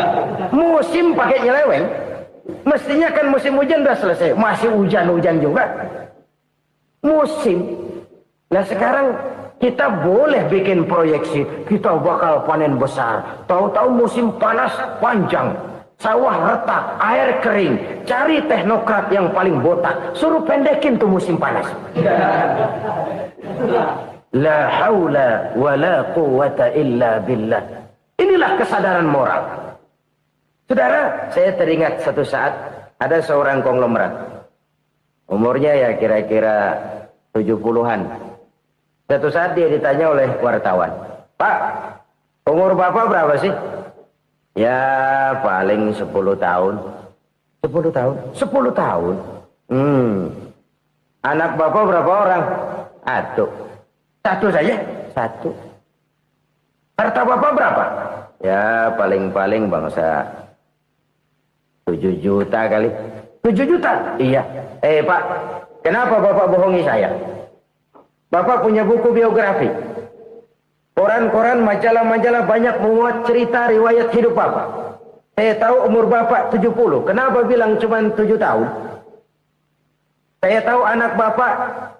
[SPEAKER 1] Musim pakai nyeleweng. Mestinya kan musim hujan udah selesai. Masih hujan-hujan juga. Musim. Nah sekarang kita boleh bikin proyeksi. Kita bakal panen besar. Tahu-tahu musim panas panjang. Sawah retak, air kering. Cari teknokrat yang paling botak. Suruh pendekin tuh musim panas. La haula wa la quwata illa billah. Inilah kesadaran moral. Saudara, saya teringat satu saat ada seorang konglomerat. Umurnya ya kira-kira 70-an. Satu saat dia ditanya oleh wartawan, Pak, umur Bapak berapa sih? Ya paling 10 tahun. 10 tahun? 10 tahun? Anak Bapak berapa orang? Satu. Satu saja? Satu. Harta Bapak berapa? Ya paling-paling bangsa 7 juta kali. 7 juta? Iya. Pak, kenapa Bapak bohongi saya? Bapak punya buku biografi. Koran-koran, majalah-majalah banyak memuat cerita riwayat hidup Bapak. Saya tahu umur Bapak 70. Kenapa bilang cuma 7 tahun? Saya tahu anak Bapak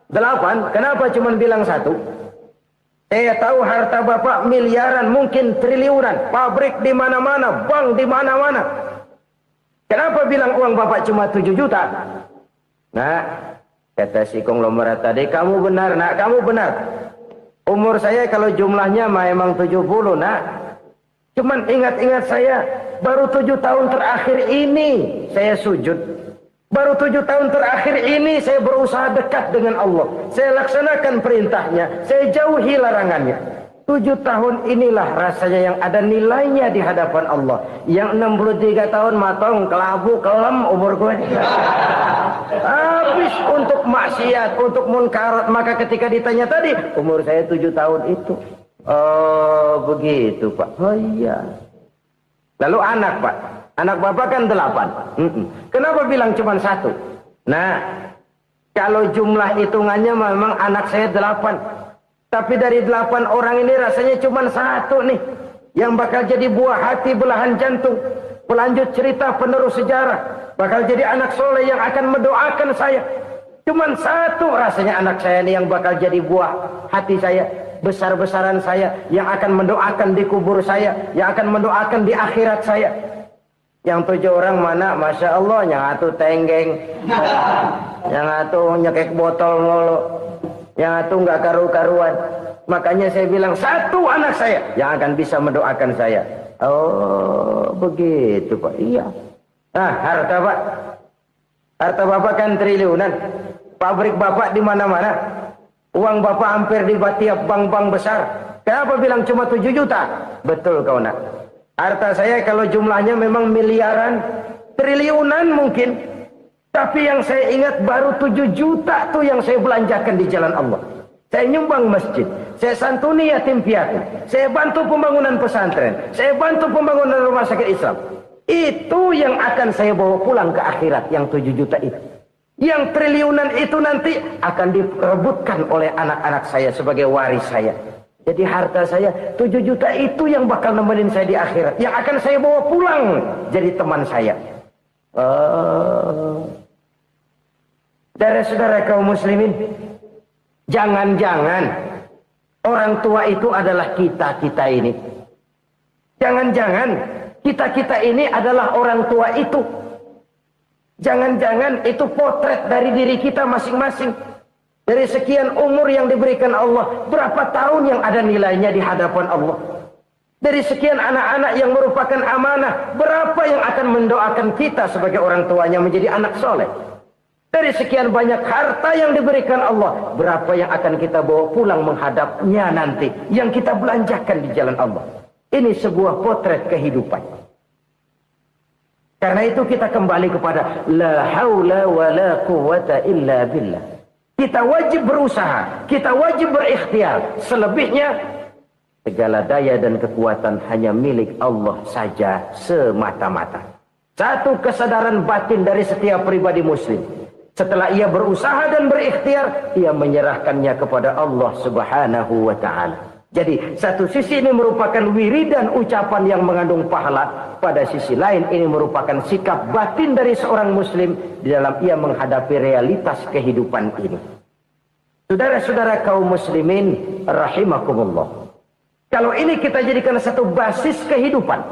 [SPEAKER 1] 8. Kenapa cuma bilang 1? Saya tahu harta Bapak miliaran, mungkin triliunan. Pabrik di mana-mana, bank di mana-mana. Kenapa bilang uang Bapak cuma 7 juta? Nah, kata si konglomerat tadi, kamu benar nak, kamu benar. Umur saya kalau jumlahnya memang 70 nak. Cuman ingat-ingat saya, baru 7 tahun terakhir ini saya sujud. Baru 7 tahun terakhir ini saya berusaha dekat dengan Allah. Saya laksanakan perintahnya, saya jauhi larangannya. 7 tahun inilah rasanya yang ada nilainya di hadapan Allah. Yang 63 tahun matong, kelabu, kelem umur gue. Habis untuk maksiat, untuk munkarat. Maka ketika ditanya tadi, umur saya 7 tahun itu. Oh begitu Pak. Oh iya. Lalu anak Pak. Anak Bapak kan 8. Kenapa bilang cuma 1? Nah, kalau jumlah hitungannya memang anak saya 8. Tapi dari 8 orang ini rasanya cuma 1 nih. Yang bakal jadi buah hati, belahan jantung. Pelanjut cerita, penerus sejarah. Bakal jadi anak soleh yang akan mendoakan saya. Cuma 1 rasanya anak saya ini yang bakal jadi buah hati saya. Besar-besaran saya. Yang akan mendoakan di kubur saya. Yang akan mendoakan di akhirat saya. Yang 7 orang mana? Masya Allah, yang atuh tenggeng. Yang atuh nyekek botol mulu. Yang atuh nggak karu-karuan. Makanya saya bilang 1 anak saya yang akan bisa mendoakan saya. Oh begitu Pak. Iya. Nah harta Pak. Harta Bapak kan triliunan. Pabrik Bapak di mana-mana. Uang Bapak hampir di tiap bank-bank besar. Kenapa bilang cuma 7 juta? Betul kau nak. Harta saya kalau jumlahnya memang miliaran, triliunan mungkin. Tapi yang saya ingat baru 7 juta tuh yang saya belanjakan di jalan Allah. Saya nyumbang masjid, saya santuni yatim piatu, saya bantu pembangunan pesantren, saya bantu pembangunan rumah sakit Islam. Itu yang akan saya bawa pulang ke akhirat, yang 7 juta itu. Yang triliunan itu nanti akan diperebutkan oleh anak-anak saya sebagai waris saya. Jadi harta saya 7 juta itu yang bakal nemenin saya di akhirat. Yang akan saya bawa pulang jadi teman saya. Saudara-saudara kaum muslimin, jangan-jangan orang tua itu adalah kita-kita ini. Jangan-jangan kita-kita ini adalah orang tua itu. Jangan-jangan itu potret dari diri kita masing-masing. Dari sekian umur yang diberikan Allah, berapa tahun yang ada nilainya di hadapan Allah? Dari sekian anak-anak yang merupakan amanah, berapa yang akan mendoakan kita sebagai orang tuanya menjadi anak soleh? Dari sekian banyak harta yang diberikan Allah, berapa yang akan kita bawa pulang menghadapnya nanti, yang kita belanjakan di jalan Allah? Ini sebuah potret kehidupan. Karena itu kita kembali kepada la haula wa la quwwata illa billah. Kita wajib berusaha, kita wajib berikhtiar. Selebihnya, segala daya dan kekuatan hanya milik Allah saja semata-mata. Satu kesadaran batin dari setiap pribadi muslim. Setelah ia berusaha dan berikhtiar, ia menyerahkannya kepada Allah Subhanahu wa ta'ala. Jadi, satu sisi ini merupakan wiridan ucapan yang mengandung pahala. Pada sisi lain, ini merupakan sikap batin dari seorang muslim di dalam ia menghadapi realitas kehidupan ini. Saudara-saudara kaum muslimin, rahimakumullah. Kalau ini kita jadikan satu basis kehidupan,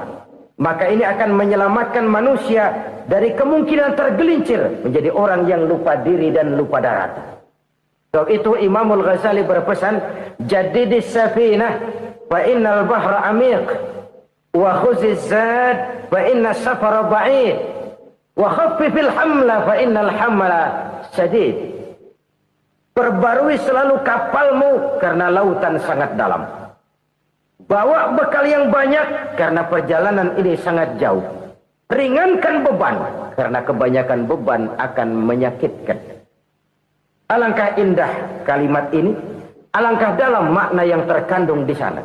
[SPEAKER 1] maka ini akan menyelamatkan manusia dari kemungkinan tergelincir menjadi orang yang lupa diri dan lupa darat. Sebab itu Imamul Ghazali berpesan, jadidis safinah fa innal bahra amiq wa khuziz zad fa inna safara ba'id wa khaffifil hamla fa innal hamla sadid. Perbarui selalu kapalmu karena lautan sangat dalam. Bawa bekal yang banyak karena perjalanan ini sangat jauh. Ringankan beban karena kebanyakan beban akan menyakitkan. Alangkah indah kalimat ini, alangkah dalam makna yang terkandung di sana.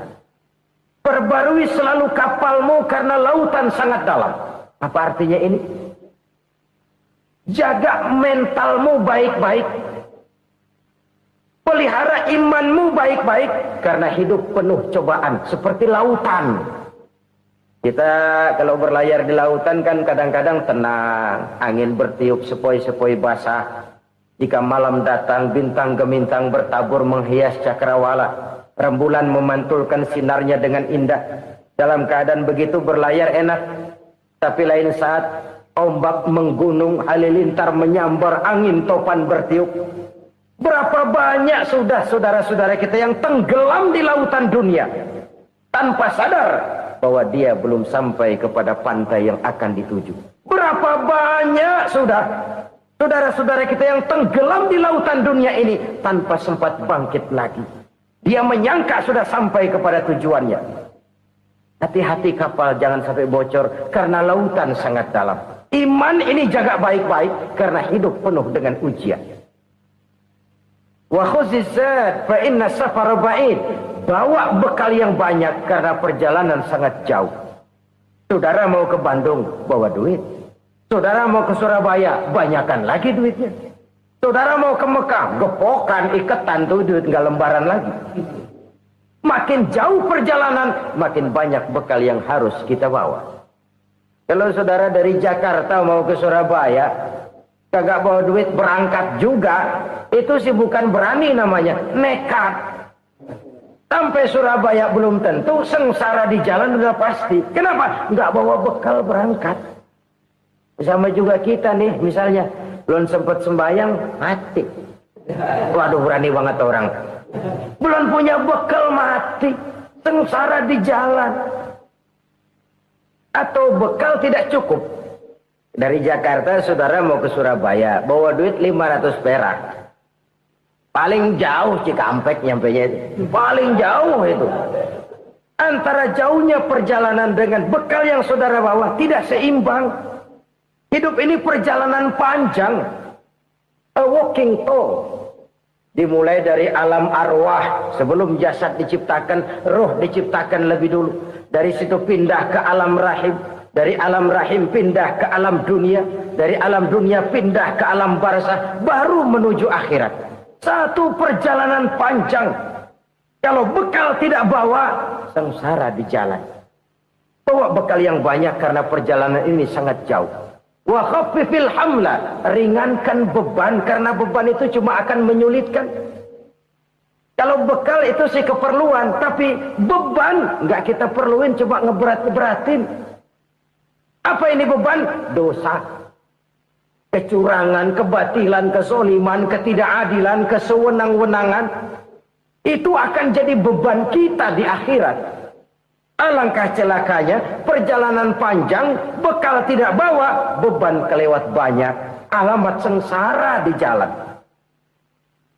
[SPEAKER 1] Perbarui selalu kapalmu karena lautan sangat dalam. Apa artinya ini? Jaga mentalmu baik-baik. Pelihara imanmu baik-baik karena hidup penuh cobaan seperti lautan. Kita kalau berlayar di lautan kan kadang-kadang tenang, angin bertiup sepoi-sepoi basah. Jika malam datang bintang gemintang bertabur menghias cakrawala, rembulan memantulkan sinarnya dengan indah. Dalam keadaan begitu berlayar enak, tapi lain saat ombak menggunung, halilintar menyambar, angin topan bertiup. Berapa banyak sudah saudara-saudara kita yang tenggelam di lautan dunia tanpa sadar bahwa dia belum sampai kepada pantai yang akan dituju. Berapa banyak sudah saudara-saudara kita yang tenggelam di lautan dunia ini tanpa sempat bangkit lagi. Dia menyangka sudah sampai kepada tujuannya. Hati-hati kapal jangan sampai bocor karena lautan sangat dalam. Iman ini jaga baik-baik karena hidup penuh dengan ujian. Wa khuzizat fa inna safara ba'id. Bawa bekal yang banyak karena perjalanan sangat jauh. Saudara mau ke Bandung, bawa duit. Saudara mau ke Surabaya, banyakan lagi duitnya. Saudara mau ke Mekah, gepokan, iketan tuh duit nggak lembaran lagi. Makin jauh perjalanan, makin banyak bekal yang harus kita bawa. Kalau saudara dari Jakarta mau ke Surabaya, kagak bawa duit berangkat juga, itu sih bukan berani namanya, nekat. Sampai Surabaya belum tentu, sengsara di jalan udah pasti. Kenapa? Nggak bawa bekal berangkat. Sama juga kita nih, misalnya belum sempat sembahyang, mati. Waduh, berani banget orang. Belum punya bekal, mati. Sengsara di jalan. Atau bekal tidak cukup. Dari Jakarta saudara mau ke Surabaya, bawa duit 500 perak. Paling jauh Cikampek nyampenya itu. Paling jauh itu. Antara jauhnya perjalanan dengan bekal yang saudara bawa tidak seimbang. Hidup ini perjalanan panjang. A walking tour. Dimulai dari alam arwah. Sebelum jasad diciptakan, roh diciptakan lebih dulu. Dari situ pindah ke alam rahim. Dari alam rahim pindah ke alam dunia. Dari alam dunia pindah ke alam barzah. Baru menuju akhirat. Satu perjalanan panjang. Kalau bekal tidak bawa, sengsara di jalan. Bawa bekal yang banyak karena perjalanan ini sangat jauh. Wa khaffifil hamla, ringankan beban karena beban itu cuma akan menyulitkan. Kalau bekal itu sih keperluan, tapi beban nggak kita perluin, cuma ngeberat-beratin. Apa ini beban? Dosa. Kecurangan, kebatilan, kezoliman, ketidakadilan, kesewenang-wenangan. Itu akan jadi beban kita di akhirat. Alangkah celakanya, perjalanan panjang, bekal tidak bawa, beban kelewat banyak. Alamat sengsara di jalan.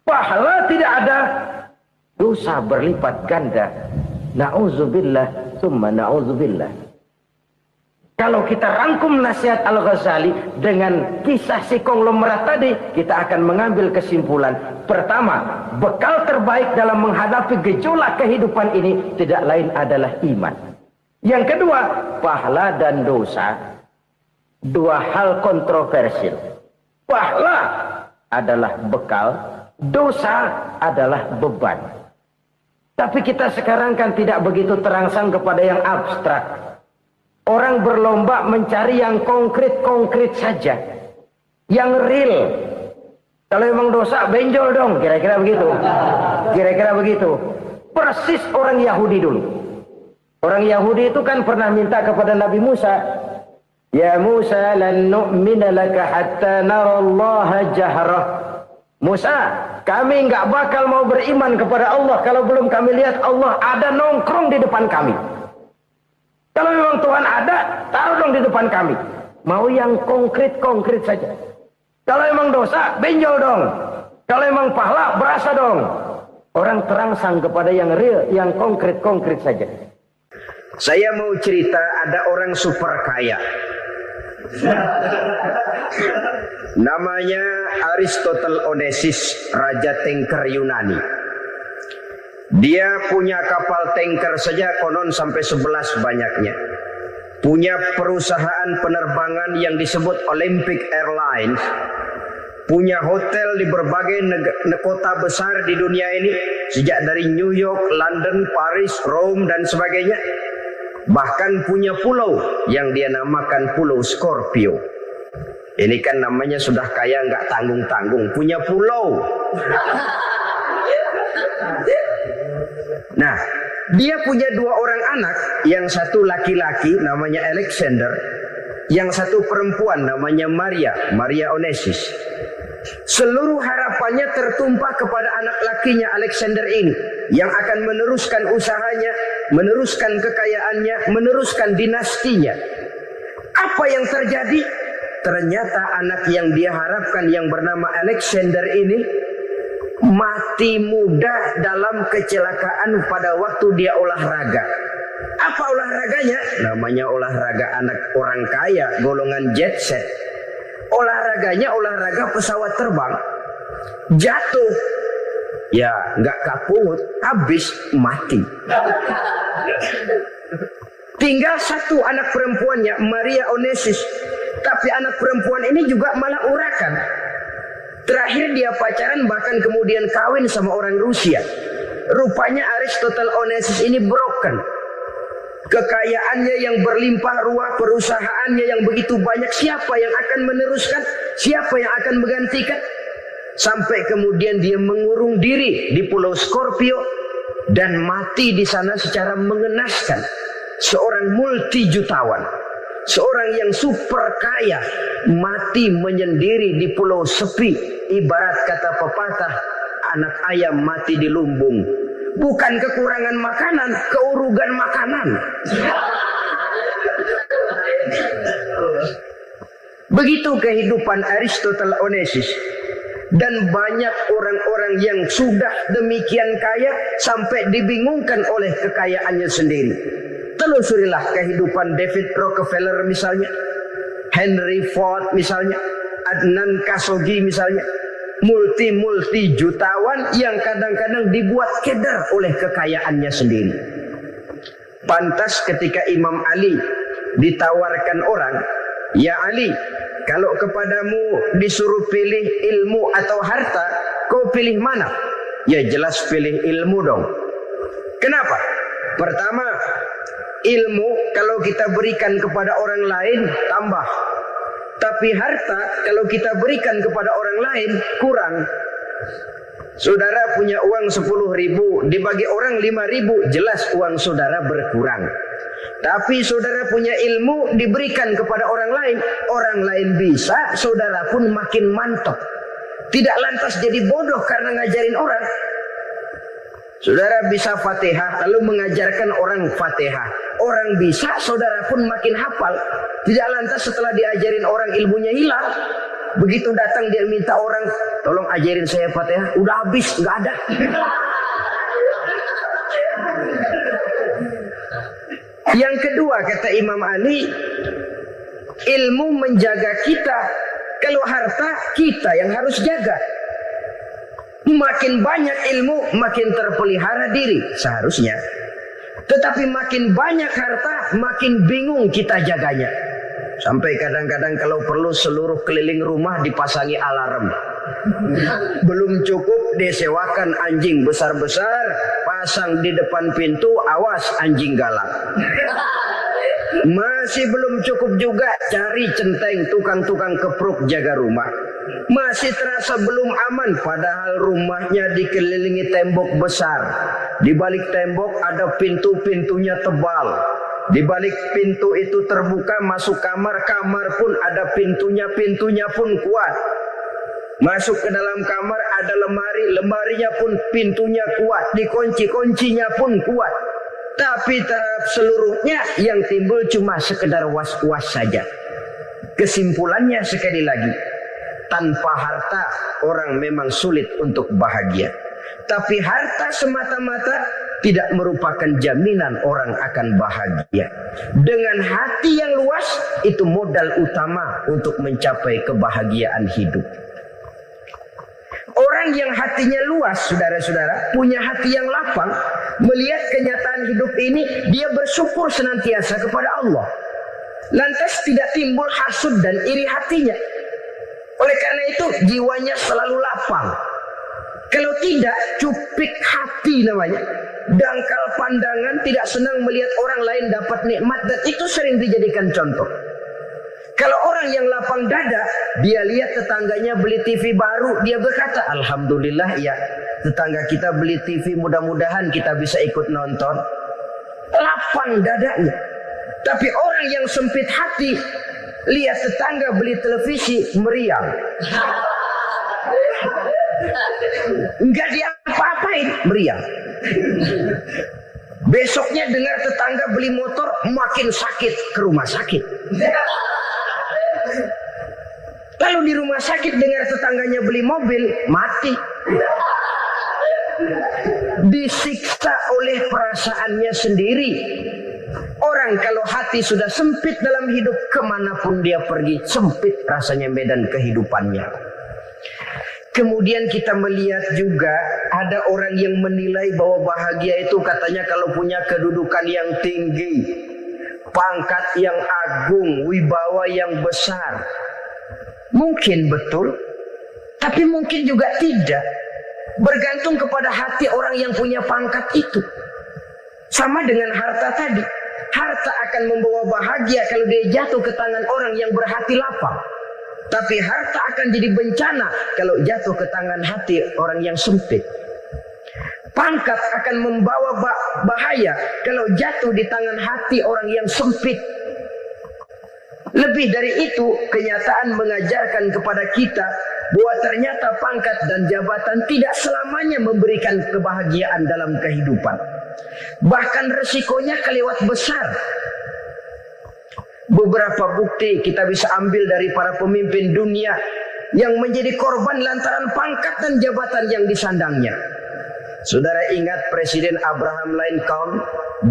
[SPEAKER 1] Pahala tidak ada, dosa berlipat ganda. Na'udzubillah, summa na'udzubillah. Kalau kita rangkum nasihat Al-Ghazali dengan kisah si konglomerat tadi, kita akan mengambil kesimpulan. Pertama, bekal terbaik dalam menghadapi gejolak kehidupan ini tidak lain adalah iman. Yang kedua, pahala dan dosa. Dua hal kontroversial. Pahala adalah bekal, dosa adalah beban. Tapi kita sekarang kan tidak begitu terangsang kepada yang abstrak. Orang berlomba mencari yang konkret-konkret saja. Yang real. Kalau memang dosa, benjol dong. Kira-kira begitu. Kira-kira begitu. Persis orang Yahudi dulu. Orang Yahudi itu kan pernah minta kepada Nabi Musa. Ya Musa, lan nu'mina laka hatta narallaha jahrah. Musa, kami nggak bakal mau beriman kepada Allah kalau belum kami lihat Allah ada nongkrong di depan kami. Kalau memang Tuhan ada, taruh dong di depan kami. Mau yang konkret-konkret saja. Kalau memang dosa, benjol dong. Kalau emang pahala, berasa dong. Orang terangsang kepada yang real, yang konkret-konkret saja. Saya mau cerita, ada orang super kaya. Namanya Aristotle Onesius, Raja Tanker Yunani. Dia punya kapal tanker saja konon sampai 11 banyaknya. Punya perusahaan penerbangan yang disebut Olympic Airlines. Punya hotel di berbagai kota besar di dunia ini. Sejak dari New York, London, Paris, Rome dan sebagainya. Bahkan punya pulau yang dia namakan Pulau Scorpio. Ini kan namanya sudah kaya nggak tanggung-tanggung. Punya pulau. Nah, dia punya 2 orang anak. Yang satu laki-laki namanya Alexander. Yang satu perempuan namanya Maria Onesius. Seluruh harapannya tertumpah kepada anak lakinya Alexander ini, yang akan meneruskan usahanya, meneruskan kekayaannya, meneruskan dinastinya. Apa yang terjadi? Ternyata anak yang dia harapkan yang bernama Alexander ini mati muda dalam kecelakaan pada waktu dia olahraga. Apa olahraganya? Namanya olahraga anak orang kaya, golongan jet set. Olahraganya olahraga pesawat terbang. Jatuh. Ya, nggak kaput, habis mati. Tinggal satu anak perempuannya, Maria Onesius. Tapi anak perempuan ini juga malah urakan. Terakhir dia pacaran, bahkan kemudian kawin sama orang Rusia. Rupanya Aristotle Onesius ini broken. Kekayaannya yang berlimpah ruah, perusahaannya yang begitu banyak, siapa yang akan meneruskan? Siapa yang akan menggantikan? Sampai kemudian dia mengurung diri di Pulau Scorpio dan mati di sana secara mengenaskan. Seorang multi-jutawan, seorang yang super kaya, mati menyendiri di pulau sepi. Ibarat kata pepatah, anak ayam mati di lumbung. Bukan kekurangan makanan, keurugan makanan. Begitu kehidupan Aristotle Onesius. Dan banyak orang-orang yang sudah demikian kaya sampai dibingungkan oleh kekayaannya sendiri. Telusurilah kehidupan David Rockefeller misalnya, Henry Ford misalnya, Adnan Khashoggi misalnya. Multi jutawan yang kadang-kadang dibuat keder oleh kekayaannya sendiri. Pantas ketika Imam Ali ditawarkan orang, ya Ali, kalau kepadamu disuruh pilih ilmu atau harta, kau pilih mana? Ya jelas pilih ilmu dong. Kenapa? Pertama, ilmu kalau kita berikan kepada orang lain tambah. Tapi harta kalau kita berikan kepada orang lain kurang. Saudara punya uang 10.000, dibagi orang 5.000, jelas uang saudara berkurang. Tapi saudara punya ilmu diberikan kepada orang lain bisa, saudara pun makin mantap. Tidak lantas jadi bodoh karena ngajarin orang. Saudara bisa Fatihah lalu mengajarkan orang Fatihah. Orang bisa, saudara pun makin hafal. Tidak lantas setelah diajarin orang ilmunya hilang. Begitu datang dia minta orang, tolong ajarin saya Fatihah. Udah habis, nggak ada. Yang kedua kata Imam Ali, ilmu menjaga kita. Kalau harta kita yang harus jaga. Makin banyak ilmu, makin terpelihara diri seharusnya. Tetapi makin banyak harta, makin bingung kita jaganya. Sampai kadang-kadang kalau perlu seluruh keliling rumah dipasangi alarm. Belum cukup disewakan anjing besar-besar, pasang di depan pintu, awas anjing galak. Masih belum cukup juga, cari centeng tukang-tukang kepruk jaga rumah. Masih terasa belum aman, padahal rumahnya dikelilingi tembok besar. Di balik tembok ada pintu-pintunya tebal. Di balik pintu itu terbuka masuk kamar, kamar pun ada pintunya, pintunya pun kuat. Masuk ke dalam kamar ada lemari, lemarinya pun pintunya kuat, dikunci, kuncinya pun kuat. Tapi terhadap seluruhnya yang timbul cuma sekedar was-was saja. Kesimpulannya sekali lagi, tanpa harta orang memang sulit untuk bahagia. Tapi harta semata-mata tidak merupakan jaminan orang akan bahagia. Dengan hati yang luas, itu modal utama untuk mencapai kebahagiaan hidup. Orang yang hatinya luas, saudara-saudara, punya hati yang lapang, melihat kenyataan hidup ini, dia bersyukur senantiasa kepada Allah. Lantas tidak timbul hasud dan iri hatinya. Oleh karena itu, jiwanya selalu lapang. Kalau tidak, cupik hati namanya. Dangkal pandangan, tidak senang melihat orang lain dapat nikmat, dan itu sering dijadikan contoh. Kalau orang yang lapang dada, dia lihat tetangganya beli TV baru, dia berkata, alhamdulillah ya, tetangga kita beli TV, mudah-mudahan kita bisa ikut nonton. Lapang dadanya. Tapi orang yang sempit hati, lihat tetangga beli televisi, meriang. Enggak diapa-apain, meriang. Besoknya dengar tetangga beli motor, makin sakit, ke rumah sakit. Lalu di rumah sakit dengar tetangganya beli mobil, mati. Disiksa oleh perasaannya sendiri. Orang kalau hati sudah sempit dalam hidup, kemanapun dia pergi, sempit rasanya medan kehidupannya. Kemudian kita melihat juga ada orang yang menilai bahwa bahagia itu katanya kalau punya kedudukan yang tinggi, pangkat yang agung, wibawa yang besar. Mungkin betul, tapi mungkin juga tidak. Bergantung kepada hati orang yang punya pangkat itu. Sama dengan harta tadi. Harta akan membawa bahagia kalau dia jatuh ke tangan orang yang berhati lapang. Tapi harta akan jadi bencana kalau jatuh ke tangan hati orang yang sempit. Pangkat akan membawa bahaya kalau jatuh di tangan hati orang yang sempit. Lebih dari itu, kenyataan mengajarkan kepada kita bahwa ternyata pangkat dan jabatan tidak selamanya memberikan kebahagiaan dalam kehidupan. Bahkan resikonya kelewat besar. Beberapa bukti kita bisa ambil dari para pemimpin dunia yang menjadi korban lantaran pangkat dan jabatan yang disandangnya. Saudara ingat Presiden Abraham Lincoln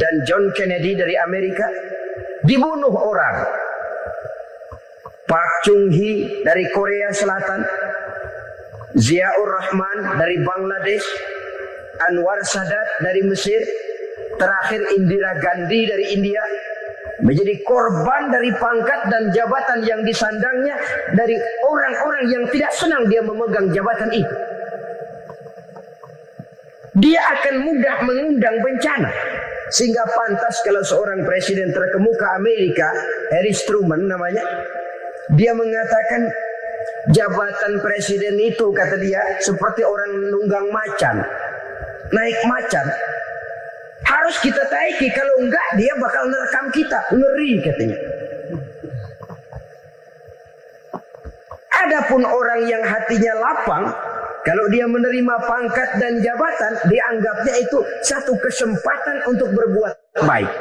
[SPEAKER 1] dan John Kennedy dari Amerika dibunuh orang. Park Chung-hee dari Korea Selatan, Ziaur Rahman dari Bangladesh, Anwar Sadat dari Mesir, terakhir Indira Gandhi dari India, menjadi korban dari pangkat dan jabatan yang disandangnya dari orang-orang yang tidak senang dia memegang jabatan itu. Dia akan mudah mengundang bencana. Sehingga pantas kalau seorang presiden terkemuka Amerika, Harry Truman namanya, dia mengatakan jabatan presiden itu, kata dia, seperti orang nunggang macan, naik macan. Harus kita taiki, kalau enggak dia bakal nerekam kita, ngeri katanya. Adapun orang yang hatinya lapang, kalau dia menerima pangkat dan jabatan, dianggapnya itu satu kesempatan untuk berbuat baik.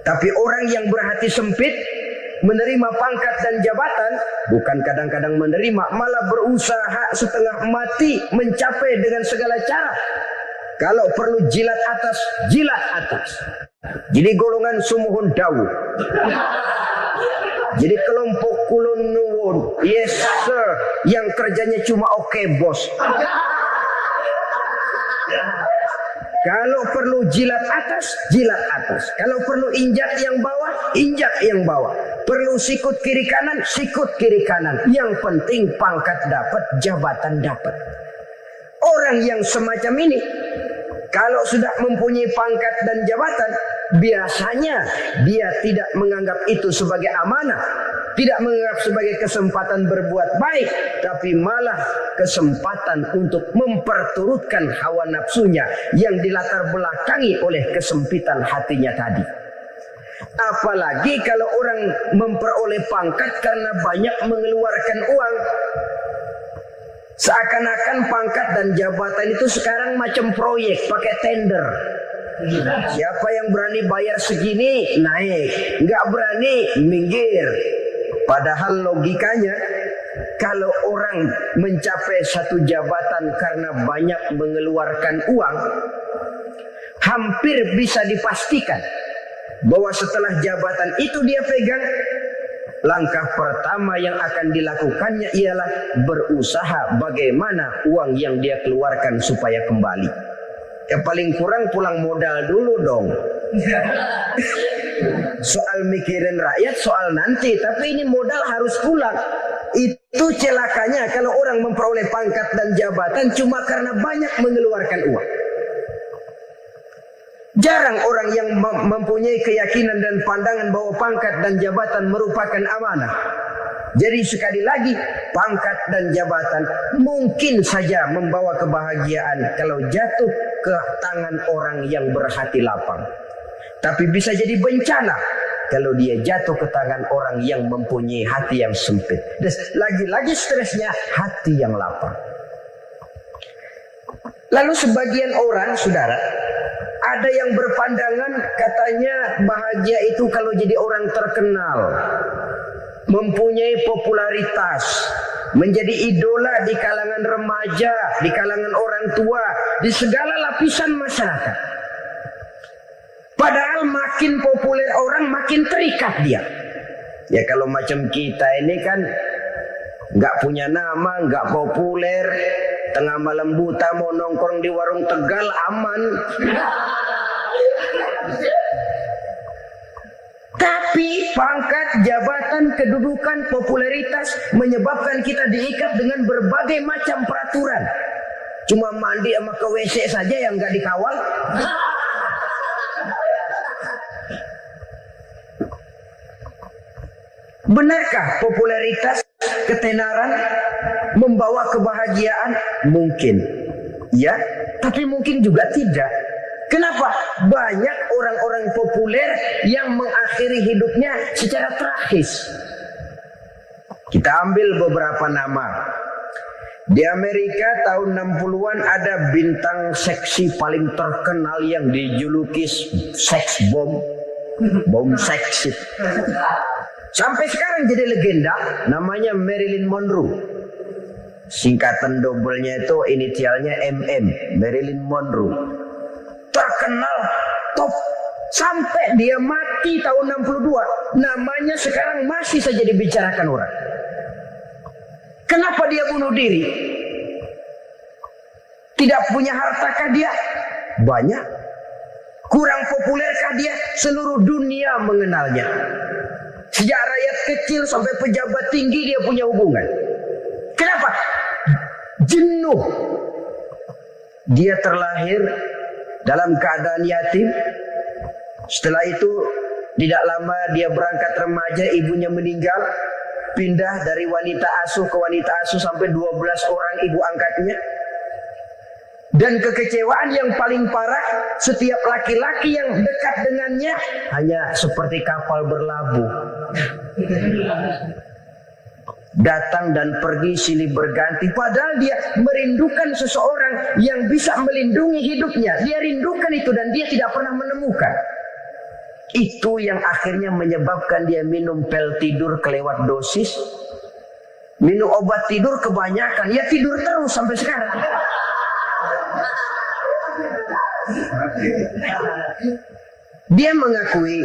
[SPEAKER 1] Tapi orang yang berhati sempit, menerima pangkat dan jabatan, bukan kadang-kadang menerima, malah berusaha setengah mati mencapai dengan segala cara. Kalau perlu jilat atas, jilat atas. Jadi golongan sumuhun dawu. Jadi kelompok kulon nuwun, yes sir, yang kerjanya cuma oke bos. Kalau perlu jilat atas, jilat atas. Kalau perlu injak yang bawah, injak yang bawah. Perlu sikut kiri kanan, sikut kiri kanan. Yang penting pangkat dapat, jabatan dapat. Orang yang semacam ini, kalau sudah mempunyai pangkat dan jabatan, biasanya dia tidak menganggap itu sebagai amanah, tidak menganggap sebagai kesempatan berbuat baik, tapi malah kesempatan untuk memperturutkan hawa nafsunya yang dilatar belakangi oleh kesempitan hatinya tadi. Apalagi kalau orang memperoleh pangkat karena banyak mengeluarkan uang. Seakan-akan pangkat dan jabatan itu sekarang macam proyek, pakai tender. Siapa yang berani bayar segini, naik. Nggak berani, minggir. Padahal logikanya, kalau orang mencapai satu jabatan karena banyak mengeluarkan uang, hampir bisa dipastikan bahwa setelah jabatan itu dia pegang, langkah pertama yang akan dilakukannya ialah berusaha bagaimana uang yang dia keluarkan supaya kembali. Ya paling kurang pulang modal dulu dong. Soal mikirin rakyat soal nanti, tapi ini modal harus pulang. Itu celakanya kalau orang memperoleh pangkat dan jabatan cuma karena banyak mengeluarkan uang. Jarang orang yang mempunyai keyakinan dan pandangan bahwa pangkat dan jabatan merupakan amanah. Jadi sekali lagi, pangkat dan jabatan mungkin saja membawa kebahagiaan kalau jatuh ke tangan orang yang berhati lapang. Tapi bisa jadi bencana kalau dia jatuh ke tangan orang yang mempunyai hati yang sempit. Dan lagi-lagi stresnya hati yang lapang. Lalu sebagian orang, saudara, ada yang berpandangan katanya bahagia itu kalau jadi orang terkenal, mempunyai popularitas, menjadi idola di kalangan remaja, di kalangan orang tua, di segala lapisan masyarakat. Padahal makin populer orang makin terikat dia. Ya kalau macam kita ini kan nggak punya nama, nggak populer, tengah malam buta mau nongkrong di warung Tegal aman. Tapi pangkat, jabatan, kedudukan, popularitas menyebabkan kita diikat dengan berbagai macam peraturan. Cuma mandi sama ke WC saja yang nggak dikawal. Benarkah popularitas, ketenaran membawa kebahagiaan? Mungkin. Ya, tapi mungkin juga tidak. Kenapa? Banyak orang-orang populer yang mengakhiri hidupnya secara tragis. Kita ambil beberapa nama. Di Amerika tahun 60-an ada bintang seksi paling terkenal yang dijuluki sex bomb. Bom seksi. Sampai sekarang jadi legenda, namanya Marilyn Monroe. Singkatan dobelnya itu inisialnya MM, Marilyn Monroe. Terkenal, top, sampai dia mati tahun 62. Namanya sekarang masih saja dibicarakan orang. Kenapa dia bunuh diri? Tidak punya hartakah dia? Banyak. Kurang populerkah dia? Seluruh dunia mengenalnya. Sejak rakyat kecil sampai pejabat tinggi dia punya hubungan. Kenapa? Jenuh. Dia terlahir dalam keadaan yatim. Setelah itu tidak lama dia berangkat remaja, ibunya meninggal. Pindah dari wanita asuh ke wanita asuh sampai 12 orang ibu angkatnya. Dan kekecewaan yang paling parah, setiap laki-laki yang dekat dengannya hanya seperti kapal berlabuh. Datang dan pergi silih berganti. Padahal dia merindukan seseorang yang bisa melindungi hidupnya. Dia rindukan itu dan dia tidak pernah menemukan. Itu yang akhirnya menyebabkan dia minum pil tidur kelewat dosis. Minum obat tidur kebanyakan. Ya tidur terus sampai sekarang. Dia mengakui,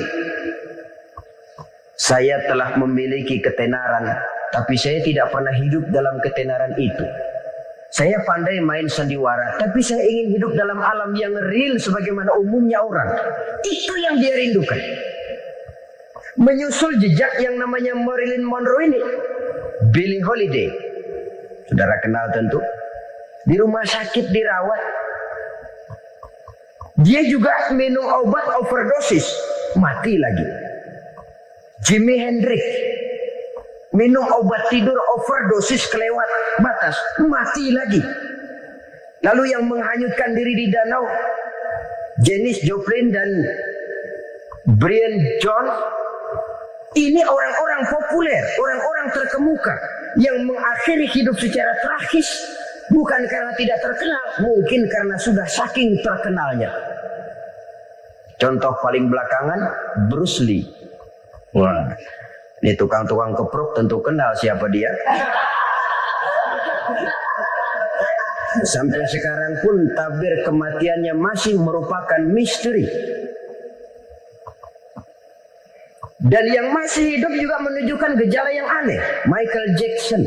[SPEAKER 1] saya telah memiliki ketenaran, tapi saya tidak pernah hidup dalam ketenaran itu. Saya pandai main sandiwara, tapi saya ingin hidup dalam alam yang real sebagaimana umumnya orang. Itu yang dia rindukan. Menyusul jejak yang namanya Marilyn Monroe ini, Billie Holiday, saudara kenal tentu. Di rumah sakit dirawat. Dia juga minum obat overdosis, mati lagi. Jimi Hendrix minum obat tidur overdosis kelewat batas, mati lagi. Lalu yang menghanyutkan diri di danau, Janis Joplin dan Brian Jones. Ini orang-orang populer, orang-orang terkemuka yang mengakhiri hidup secara tragis. Bukan karena tidak terkenal, mungkin karena sudah saking terkenalnya. Contoh paling belakangan, Bruce Lee. Wah, ini tukang-tukang keprok tentu kenal siapa dia. Sampai sekarang pun tabir kematiannya masih merupakan misteri. Dan yang masih hidup juga menunjukkan gejala yang aneh. Michael Jackson,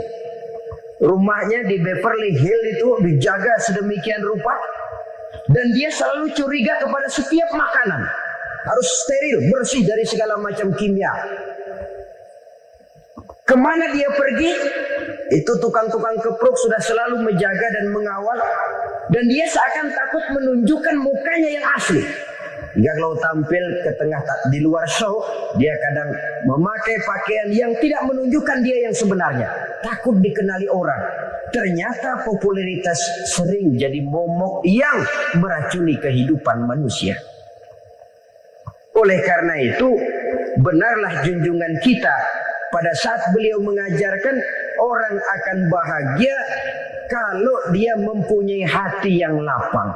[SPEAKER 1] rumahnya di Beverly Hills itu dijaga sedemikian rupa, dan dia selalu curiga kepada setiap makanan harus steril, bersih dari segala macam kimia. Kemana dia pergi, itu tukang-tukang kepruk sudah selalu menjaga dan mengawal, dan dia seakan takut menunjukkan mukanya yang asli. Hingga kalau tampil ke tengah di luar show, dia kadang memakai pakaian yang tidak menunjukkan dia yang sebenarnya. Takut dikenali orang. Ternyata popularitas sering jadi momok yang meracuni kehidupan manusia. Oleh karena itu, benarlah junjungan kita pada saat beliau mengajarkan orang akan bahagia kalau dia mempunyai hati yang lapang.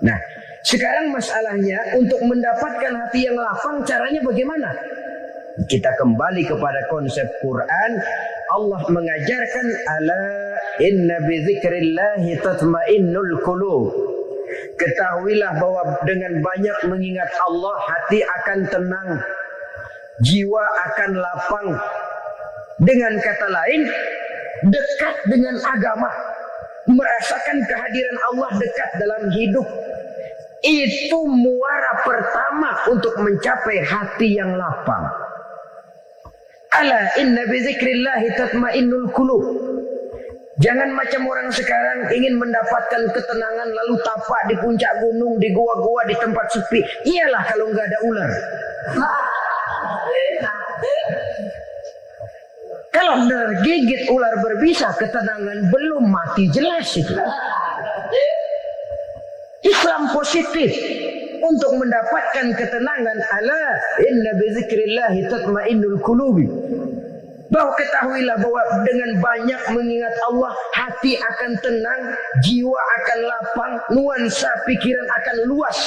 [SPEAKER 1] Nah, sekarang masalahnya untuk mendapatkan hati yang lapang caranya bagaimana? Kita kembali kepada konsep Quran. Allah mengajarkan ala inna bi dzikrillahi tatmainnul qulub. Ketahuilah bahwa dengan banyak mengingat Allah hati akan tenang, jiwa akan lapang. Dengan kata lain, dekat dengan agama, merasakan kehadiran Allah dekat dalam hidup. Itu muara pertama untuk mencapai hati yang lapang. Ala inna bi dzikrillahi tatmainnul qulub. Jangan macam orang sekarang ingin mendapatkan ketenangan lalu tapak di puncak gunung, di gua-gua, di tempat sepi. Iyalah kalau nggak ada ular. Kalau tergigit ular berbisa, ketenangan belum mati jelas itu. Islam positif untuk mendapatkan ketenangan. Ala inna bi dzikrillahi tatmainnul qulubi. Bahwa ketahuilah bahwa dengan banyak mengingat Allah, hati akan tenang, jiwa akan lapang, nuansa pikiran akan luas.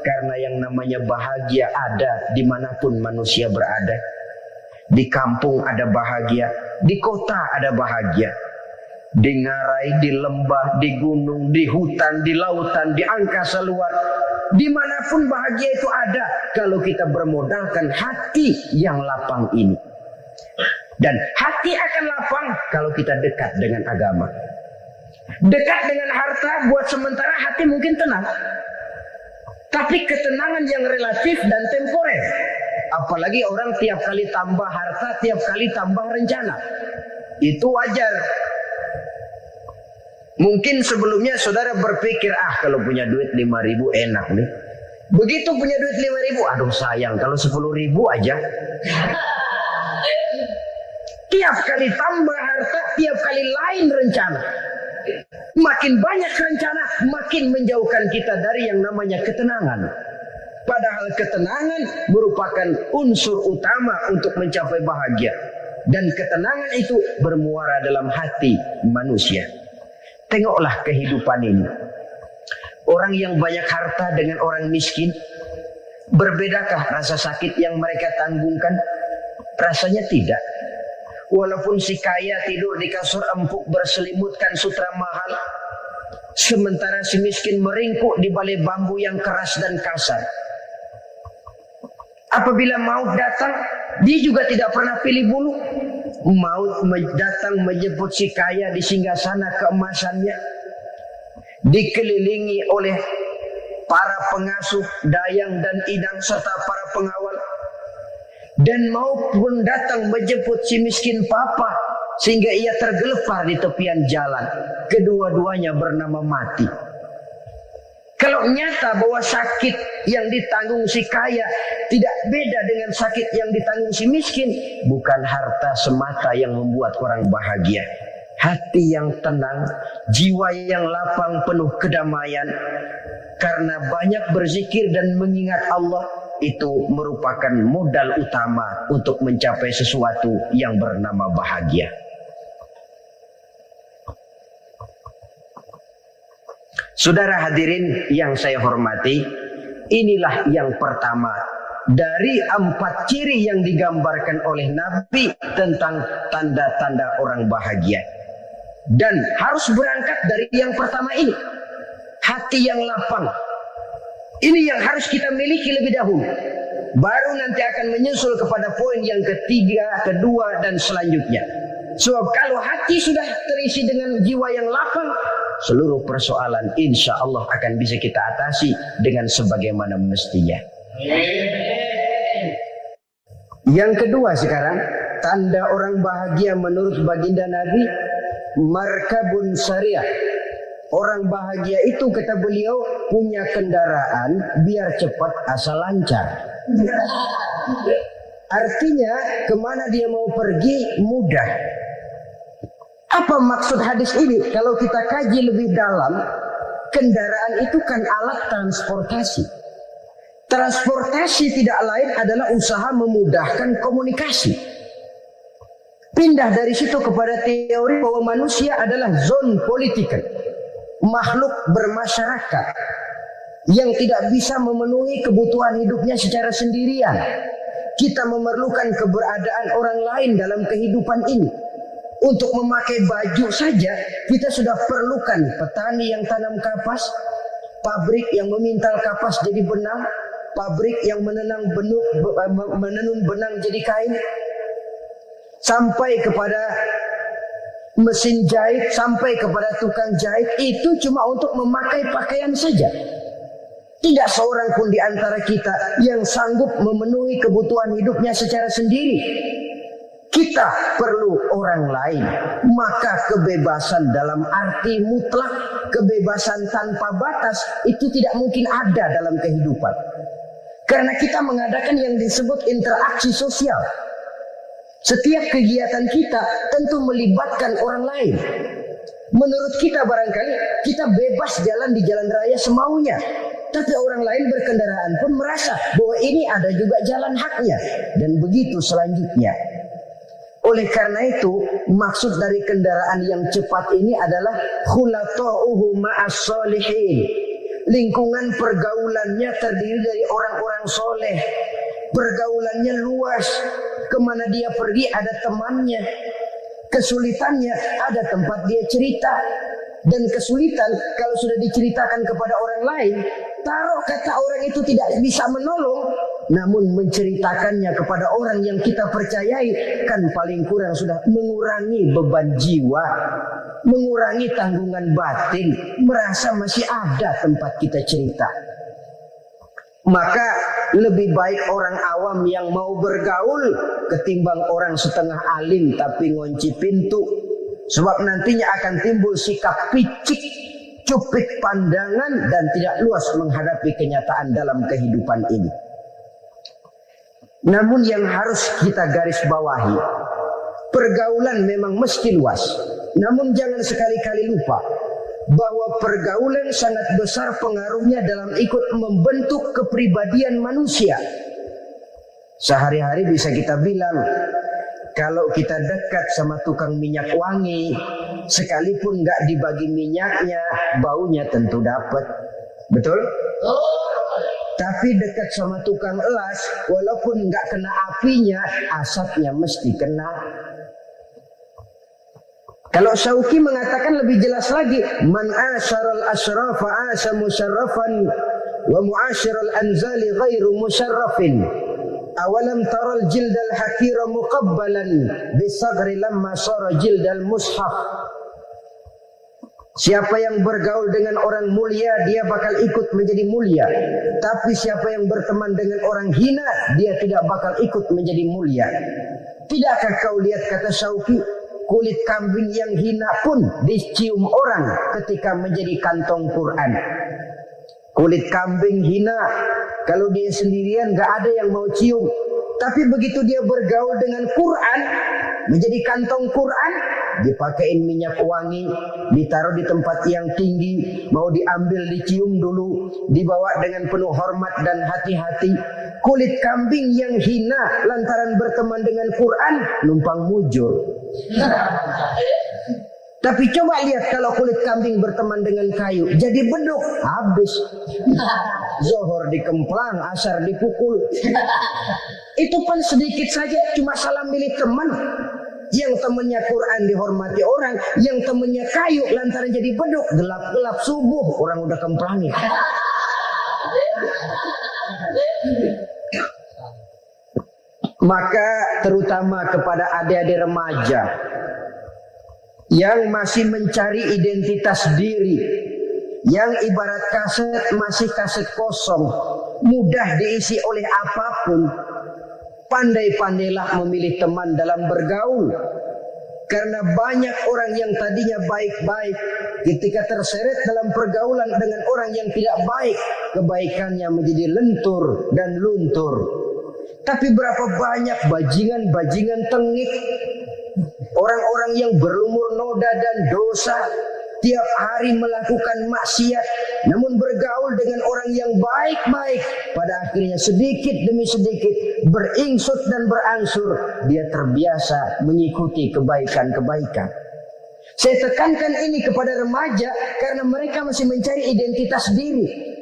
[SPEAKER 1] Karena yang namanya bahagia ada dimanapun manusia berada. Di kampung ada bahagia, di kota ada bahagia. Di ngarai, di lembah, di gunung, di hutan, di lautan, di angkasa luar. Dimanapun bahagia itu ada kalau kita bermodalkan hati yang lapang ini. Dan hati akan lapang kalau kita dekat dengan agama. Dekat dengan harta buat sementara hati mungkin tenang. Tapi ketenangan yang relatif dan temporer. Apalagi orang tiap kali tambah harta, tiap kali tambah rencana. Itu wajar. Mungkin sebelumnya saudara berpikir, kalau punya duit 5.000 enak nih. Begitu punya duit 5.000, aduh sayang kalau 10.000 aja. Tiap kali tambah harta, tiap kali lain rencana. Makin banyak rencana, makin menjauhkan kita dari yang namanya ketenangan. Padahal ketenangan merupakan unsur utama untuk mencapai bahagia. Dan ketenangan itu bermuara dalam hati manusia. Tengoklah kehidupan ini. Orang yang banyak harta dengan orang miskin, berbedakah rasa sakit yang mereka tanggungkan? Rasanya tidak. Walaupun si kaya tidur di kasur empuk berselimutkan sutra mahal, sementara si miskin meringkuk di balai bambu yang keras dan kasar. Apabila maut datang, dia juga tidak pernah pilih bulu. Maut datang menjemput si kaya di singgasana keemasannya, dikelilingi oleh para pengasuh, dayang dan idang serta para pengawal. Dan maupun datang menjemput si miskin papa sehingga ia tergelepar di tepian jalan. Kedua-duanya bernama mati. Kalau nyata bahwa sakit yang ditanggung si kaya tidak beda dengan sakit yang ditanggung si miskin, bukan harta semata yang membuat orang bahagia. Hati yang tenang, jiwa yang lapang penuh kedamaian. Karena banyak berzikir dan mengingat Allah, itu merupakan modal utama untuk mencapai sesuatu yang bernama bahagia. Saudara hadirin yang saya hormati, inilah yang pertama dari 4 ciri yang digambarkan oleh Nabi tentang tanda-tanda orang bahagia. Dan harus berangkat dari yang pertama ini, hati yang lapang. Ini yang harus kita miliki lebih dahulu. Baru nanti akan menyusul kepada poin yang ketiga, kedua, dan selanjutnya. Sebab kalau hati sudah terisi dengan jiwa yang lapang, seluruh persoalan insya Allah akan bisa kita atasi dengan sebagaimana mestinya. Yang kedua sekarang, tanda orang bahagia menurut baginda Nabi, markabun syariah. Orang bahagia itu kata beliau punya kendaraan biar cepat asal lancar. Artinya kemana dia mau pergi mudah. Apa maksud hadis ini? Kalau kita kaji lebih dalam, kendaraan itu kan alat transportasi. Transportasi tidak lain adalah usaha memudahkan komunikasi. Pindah dari situ kepada teori bahwa manusia adalah zon political, makhluk bermasyarakat yang tidak bisa memenuhi kebutuhan hidupnya secara sendirian. Kita memerlukan keberadaan orang lain dalam kehidupan ini. Untuk memakai baju saja kita sudah perlukan petani yang tanam kapas, pabrik yang memintal kapas jadi benang, pabrik yang menenun benang jadi kain, sampai kepada mesin jahit, sampai kepada tukang jahit. Itu cuma untuk memakai pakaian saja. Tidak seorang pun di antara kita yang sanggup memenuhi kebutuhan hidupnya secara sendiri. Kita perlu orang lain. Maka kebebasan dalam arti mutlak, kebebasan tanpa batas, itu tidak mungkin ada dalam kehidupan. Karena kita mengadakan yang disebut interaksi sosial. Setiap kegiatan kita tentu melibatkan orang lain. Menurut kita barangkali kita bebas jalan di jalan raya semaunya. Tapi orang lain berkendaraan pun merasa bahwa ini ada juga jalan haknya. Dan begitu selanjutnya. Oleh karena itu, maksud dari kendaraan yang cepat ini adalah khulata'uhu ma'as solihin. Lingkungan pergaulannya terdiri dari orang-orang soleh. Pergaulannya luas. Kemana dia pergi ada temannya. Kesulitannya ada tempat dia cerita. Dan kesulitan kalau sudah diceritakan kepada orang lain, taruh kata orang itu tidak bisa menolong, namun menceritakannya kepada orang yang kita percayai, kan paling kurang sudah mengurangi beban jiwa, mengurangi tanggungan batin, merasa masih ada tempat kita cerita. Maka lebih baik orang awam yang mau bergaul ketimbang orang setengah alim tapi ngunci pintu. Sebab nantinya akan timbul sikap picik, cupik pandangan, dan tidak luas menghadapi kenyataan dalam kehidupan ini. Namun yang harus kita garis bawahi, pergaulan memang mesti luas. Namun jangan sekali-kali lupa bahwa pergaulan sangat besar pengaruhnya dalam ikut membentuk kepribadian manusia. Sehari-hari bisa kita bilang, kalau kita dekat sama tukang minyak wangi, sekalipun nggak dibagi minyaknya, baunya tentu dapat. Betul? Tapi dekat sama tukang elas, walaupun nggak kena apinya, asapnya mesti kena. Kalau Syauqi mengatakan lebih jelas lagi, man asyaral asrafa asa musyarrafan wa muasyiral anzali ghairu musyarrafin. Awalam taral jildal hakira muqabbalan bisagri lamma sara jildal mushaf. Siapa yang bergaul dengan orang mulia, dia bakal ikut menjadi mulia. Tapi siapa yang berteman dengan orang hina, dia tidak bakal ikut menjadi mulia. Tidakkah kau lihat, kata Syauqi, kulit kambing yang hina pun dicium orang ketika menjadi kantong Quran. Kulit kambing hina, kalau dia sendirian gak ada yang mau cium. Tapi begitu dia bergaul dengan Quran, menjadi kantong Quran, dipakein minyak wangi, ditaruh di tempat yang tinggi, mau diambil dicium dulu, dibawa dengan penuh hormat dan hati-hati. Kulit kambing yang hina lantaran berteman dengan Quran, numpang mujur. Tapi coba lihat kalau kulit kambing berteman dengan kayu, jadi beduk, habis. Zohor dikemplang, asar dipukul. Itu pun sedikit saja, cuma salah milih teman. Yang temannya Quran dihormati orang, yang temannya kayu lantaran jadi beduk, gelap-gelap subuh orang udah kemplangi. Maka terutama kepada adik-adik remaja yang masih mencari identitas diri, yang ibarat kaset masih kaset kosong, mudah diisi oleh apapun, pandai-pandailah memilih teman dalam bergaul. Karena banyak orang yang tadinya baik-baik, ketika terseret dalam pergaulan dengan orang yang tidak baik, kebaikannya menjadi lentur dan luntur. Tapi berapa banyak bajingan-bajingan tengik, orang-orang yang berlumur noda dan dosa, tiap hari melakukan maksiat, namun bergaul dengan orang yang baik-baik, pada akhirnya sedikit demi sedikit beringsut dan berangsur dia terbiasa mengikuti kebaikan-kebaikan. Saya tekankan ini kepada remaja karena mereka masih mencari identitas diri.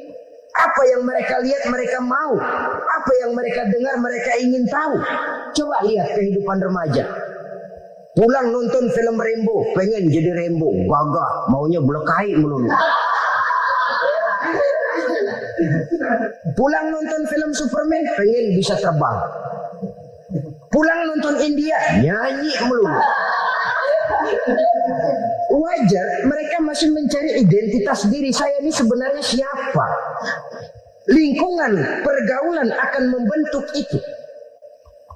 [SPEAKER 1] Apa yang mereka lihat mereka mau, apa yang mereka dengar mereka ingin tahu. Coba lihat kehidupan remaja. Pulang nonton film Rambo, pengen jadi Rambo, gagah, maunya belekai melulu. Pulang nonton film Superman, pengen bisa terbang. Pulang nonton India, nyanyi melulu. Wajar, mereka masih mencari identitas diri. Saya ini sebenarnya siapa? Lingkungan, pergaulan akan membentuk itu.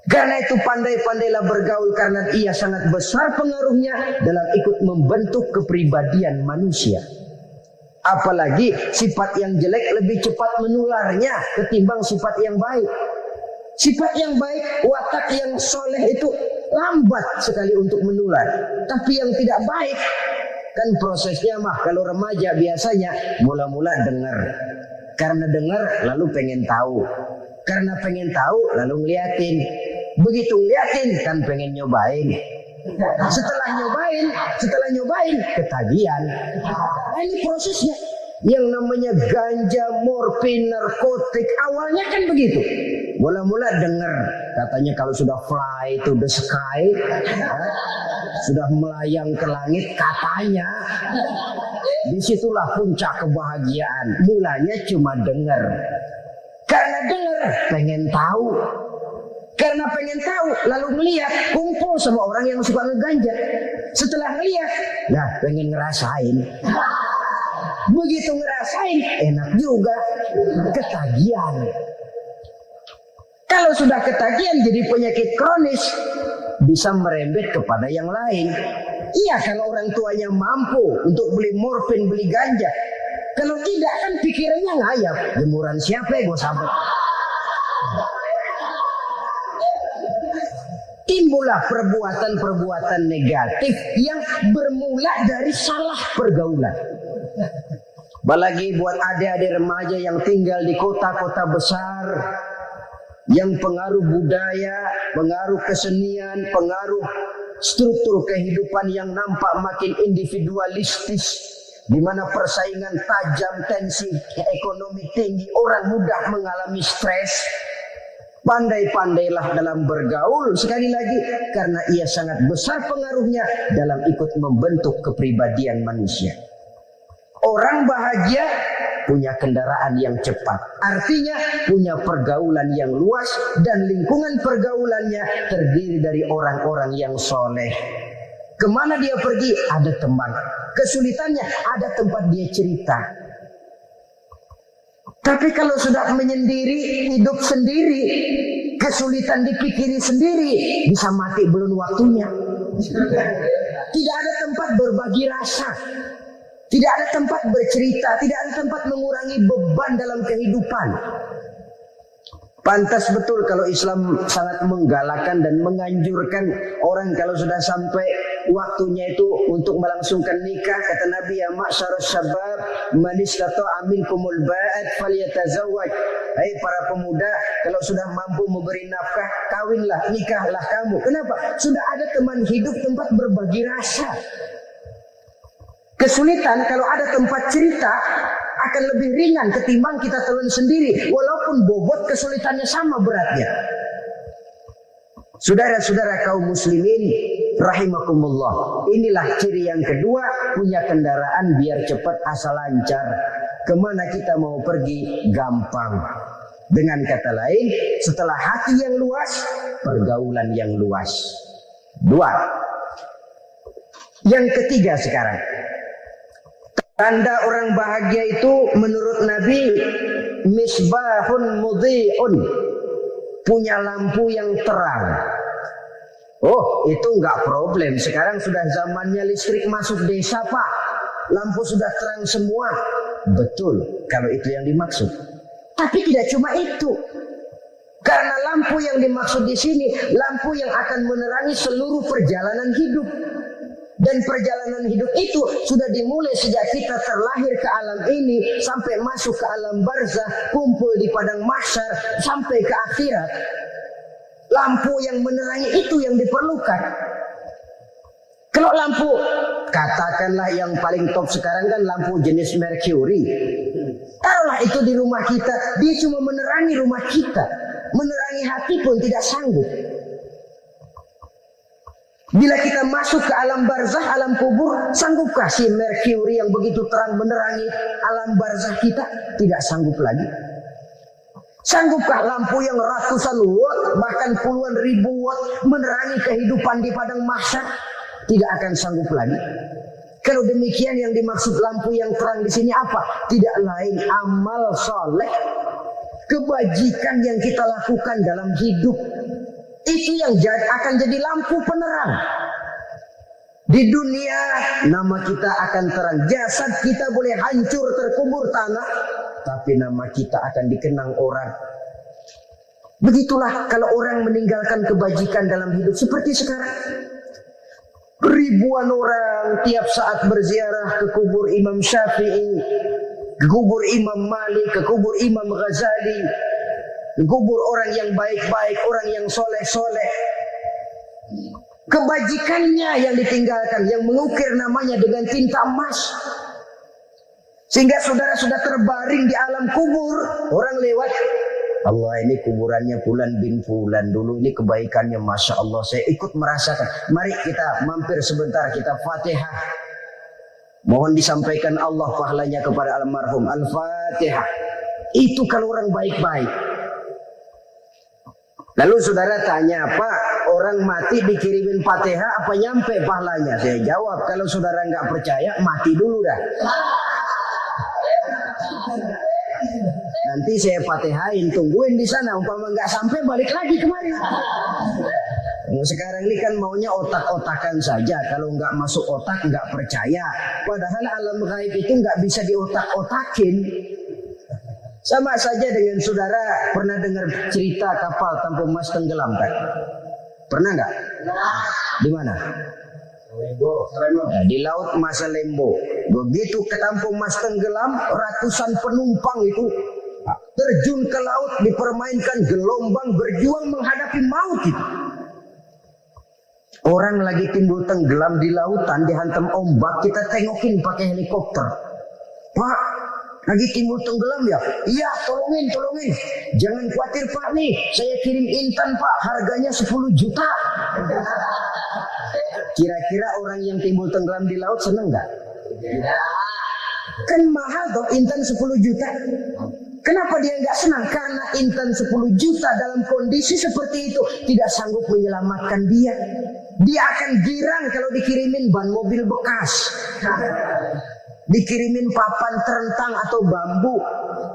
[SPEAKER 1] Karena itu pandai-pandailah bergaul karena ia sangat besar pengaruhnya dalam ikut membentuk kepribadian manusia. Apalagi sifat yang jelek lebih cepat menularnya ketimbang sifat yang baik. Sifat yang baik, watak yang soleh itu lambat sekali untuk menular. Tapi yang tidak baik, kan prosesnya mah kalau remaja biasanya mula-mula dengar. Karena dengar lalu pengen tahu. Karena pengen tahu lalu ngeliatin. Begitu ngeliatin kan pengen nyobain. Setelah nyobain ketagihan. Nah, ini prosesnya. Yang namanya ganja, morfin, narkotik awalnya kan begitu. Mula-mula dengar katanya kalau sudah fly to the sky, sudah melayang ke langit katanya, disitulah puncak kebahagiaan. Mulanya cuma dengar. Karena dengar pengen tahu. Karena pengen tahu lalu ngeliat, kumpul sama orang yang suka ngeganja. Setelah ngeliat, nah pengen ngerasain. Begitu ngerasain, enak juga, ketagihan. Kalau sudah ketagihan jadi penyakit kronis, bisa merembet kepada yang lain. Iya, kalau orang tuanya mampu untuk beli morfin, beli ganja. Kalau tidak kan pikirannya ngayap. Jemuran siapa ya gue sahabat? Timbullah perbuatan-perbuatan negatif yang bermula dari salah pergaulan. Apalagi buat adik-adik remaja yang tinggal di kota-kota besar, yang pengaruh budaya, pengaruh kesenian, pengaruh struktur kehidupan yang nampak makin individualistis, di mana persaingan tajam, tensi ekonomi tinggi, orang mudah mengalami stres. Pandai-pandailah dalam bergaul, sekali lagi, karena ia sangat besar pengaruhnya dalam ikut membentuk kepribadian manusia. Orang bahagia punya kendaraan yang cepat, artinya punya pergaulan yang luas dan lingkungan pergaulannya terdiri dari orang-orang yang soleh. Kemana dia pergi ada teman, kesulitannya ada tempat dia cerita. Tapi kalau sudah menyendiri, hidup sendiri, kesulitan dipikiri sendiri, bisa mati belum waktunya. Tidak ada tempat berbagi rasa. Tidak ada tempat bercerita, tidak ada tempat mengurangi beban dalam kehidupan. Pantas betul kalau Islam sangat menggalakkan dan menganjurkan orang kalau sudah sampai waktunya itu untuk melangsungkan nikah. Kata Nabi, ya ma'syarus syabab man istata'a minkumul ba'at falyatazawwaj. Hai para pemuda, kalau sudah mampu memberi nafkah, kawinlah, nikahlah kamu. Kenapa? Sudah ada teman hidup, tempat berbagi rasa. Kesulitan kalau ada tempat cerita akan lebih ringan ketimbang kita telan sendiri, walaupun bobot kesulitannya sama beratnya. Saudara-saudara kaum muslimin, rahimakumullah. Inilah ciri yang kedua, punya kendaraan biar cepat asal lancar. Kemana kita mau pergi gampang. Dengan kata lain, setelah hati yang luas, pergaulan yang luas. Dua. Yang ketiga sekarang, tanda orang bahagia itu menurut Nabi, misbahun mudhi'un, punya lampu yang terang. Oh, itu enggak problem. Sekarang sudah zamannya listrik masuk desa, Pak. Lampu sudah terang semua. Betul, kalau itu yang dimaksud. Tapi tidak cuma itu. Karena lampu yang dimaksud di sini, lampu yang akan menerangi seluruh perjalanan hidup. Dan perjalanan hidup itu sudah dimulai sejak kita terlahir ke alam ini sampai masuk ke alam barzah, kumpul di padang mahsyar sampai ke akhirat. Lampu yang menerangi itu yang diperlukan. Kalau lampu, katakanlah yang paling top sekarang kan lampu jenis Mercury. Taruhlah itu di rumah kita, dia cuma menerangi rumah kita. Menerangi hati pun tidak sanggup. Bila kita masuk ke alam barzah, alam kubur, sanggupkah si Mercury yang begitu terang menerangi alam barzah kita? Tidak sanggup lagi. Sanggupkah lampu yang ratusan watt, bahkan puluhan ribu watt menerangi kehidupan di padang mahsyar? Tidak akan sanggup lagi. Kalau demikian, yang dimaksud lampu yang terang di sini apa? Tidak lain amal soleh, kebajikan yang kita lakukan dalam hidup. Itu yang akan jadi lampu penerang. Di dunia nama kita akan terang. Jasad kita boleh hancur terkubur tanah, tapi nama kita akan dikenang orang. Begitulah kalau orang meninggalkan kebajikan dalam hidup seperti sekarang. Ribuan orang tiap saat berziarah ke kubur Imam Syafi'i, ke kubur Imam Malik, ke kubur Imam Ghazali, ke kubur orang yang baik-baik, orang yang soleh-soleh. Kebajikannya yang ditinggalkan, yang mengukir namanya dengan tinta emas. Sehingga saudara sudah terbaring di alam kubur, orang lewat, Allah, ini kuburannya Fulan bin Fulan, dulu ini kebaikannya Masya Allah, saya ikut merasakan. Mari kita mampir sebentar, kita Fatihah. Mohon disampaikan Allah pahalanya kepada almarhum. Al-Fatihah. Itu kalau orang baik-baik. Lalu saudara tanya, Pak, orang mati dikirimin Fatihah apa nyampe pahalanya? Saya jawab, kalau saudara nggak percaya, mati dulu dah. Nanti saya Fatihain, tungguin di sana. Umpama nggak sampai, balik lagi kemari. Sekarang ini kan maunya otak-otakan saja. Kalau nggak masuk otak, nggak percaya. Padahal alam gaib itu nggak bisa diotak-otakin. Sama saja dengan saudara pernah dengar cerita kapal tanpa emas tenggelam kan? Pernah nggak? Di mana? Nah, di laut Masa Lembo. Begitu ke Tampung Mas tenggelam, ratusan penumpang itu terjun ke laut, dipermainkan gelombang, berjuang menghadapi maut itu. Orang lagi timbul tenggelam di lautan, dihantam ombak, kita tengokin pakai helikopter. Pak, lagi timbul tenggelam ya? Iya, tolongin. Jangan khawatir Pak nih, saya kirim intan Pak, harganya 10 juta. Kira-kira orang yang timbul tenggelam di laut seneng nggak? Kan mahal toh intan 10 juta. Kenapa dia nggak senang? Karena intan 10 juta dalam kondisi seperti itu tidak sanggup menyelamatkan dia. Dia akan girang kalau dikirimin ban mobil bekas, dikirimin papan terentang atau bambu.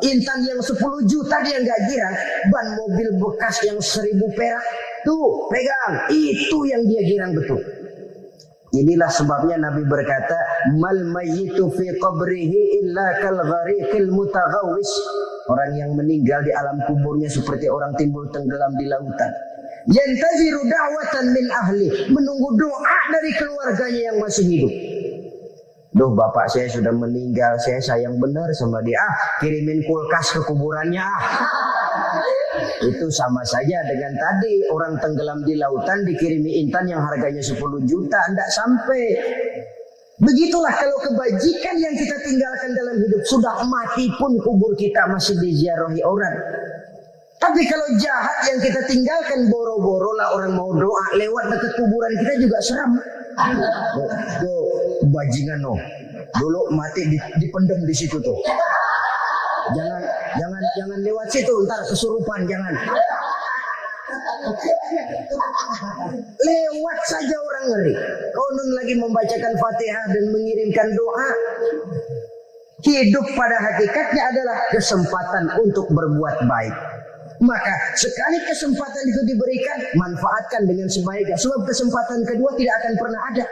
[SPEAKER 1] Intan yang 10 juta dia nggak girang. Ban mobil bekas yang 1000 perak, tuh pegang, itu yang dia girang betul. Inilah sebabnya Nabi berkata, mal mayyitu fi qabrihi illa kal ghariqil mutaghawwis. Orang yang meninggal di alam kuburnya seperti orang timbul tenggelam di lautan. Yantaziru da'watan min ahli, menunggu doa dari keluarganya yang masih hidup. Duh, bapak saya sudah meninggal, saya sayang benar sama dia. Kirimin kulkas ke kuburannya. Itu sama saja dengan tadi orang tenggelam di lautan dikirimi intan yang harganya 10 juta, tidak sampai. Begitulah kalau kebajikan yang kita tinggalkan dalam hidup, sudah mati pun kubur kita masih diziarahi orang. Tapi kalau jahat yang kita tinggalkan, boro-boro lah orang mau doa lewat dekat kuburan kita juga seram. Tuh bajingan no, dulu mati dipendem di situ tuh. Jangan lewat situ, ntar kesurupan, jangan. Lewat saja orang ngeri. Konon lagi membacakan Fatihah dan mengirimkan doa. Hidup pada hakikatnya adalah kesempatan untuk berbuat baik. Maka sekali kesempatan itu diberikan, manfaatkan dengan sebaiknya. Sebab kesempatan kedua tidak akan pernah ada.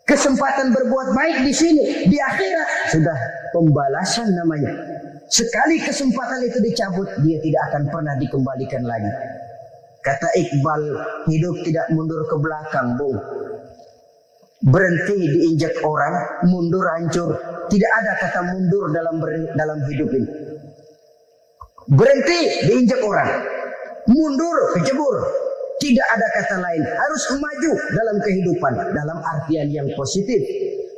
[SPEAKER 1] Kesempatan berbuat baik di sini, di akhirat sudah pembalasan namanya. Sekali kesempatan itu dicabut, dia tidak akan pernah dikembalikan lagi. Kata Iqbal, hidup tidak mundur ke belakang, Bung. Berhenti diinjak orang, mundur hancur. Tidak ada kata mundur dalam hidup ini. Berhenti diinjak orang, mundur kecebur. Tidak ada kata lain. Harus maju dalam kehidupan, dalam artian yang positif.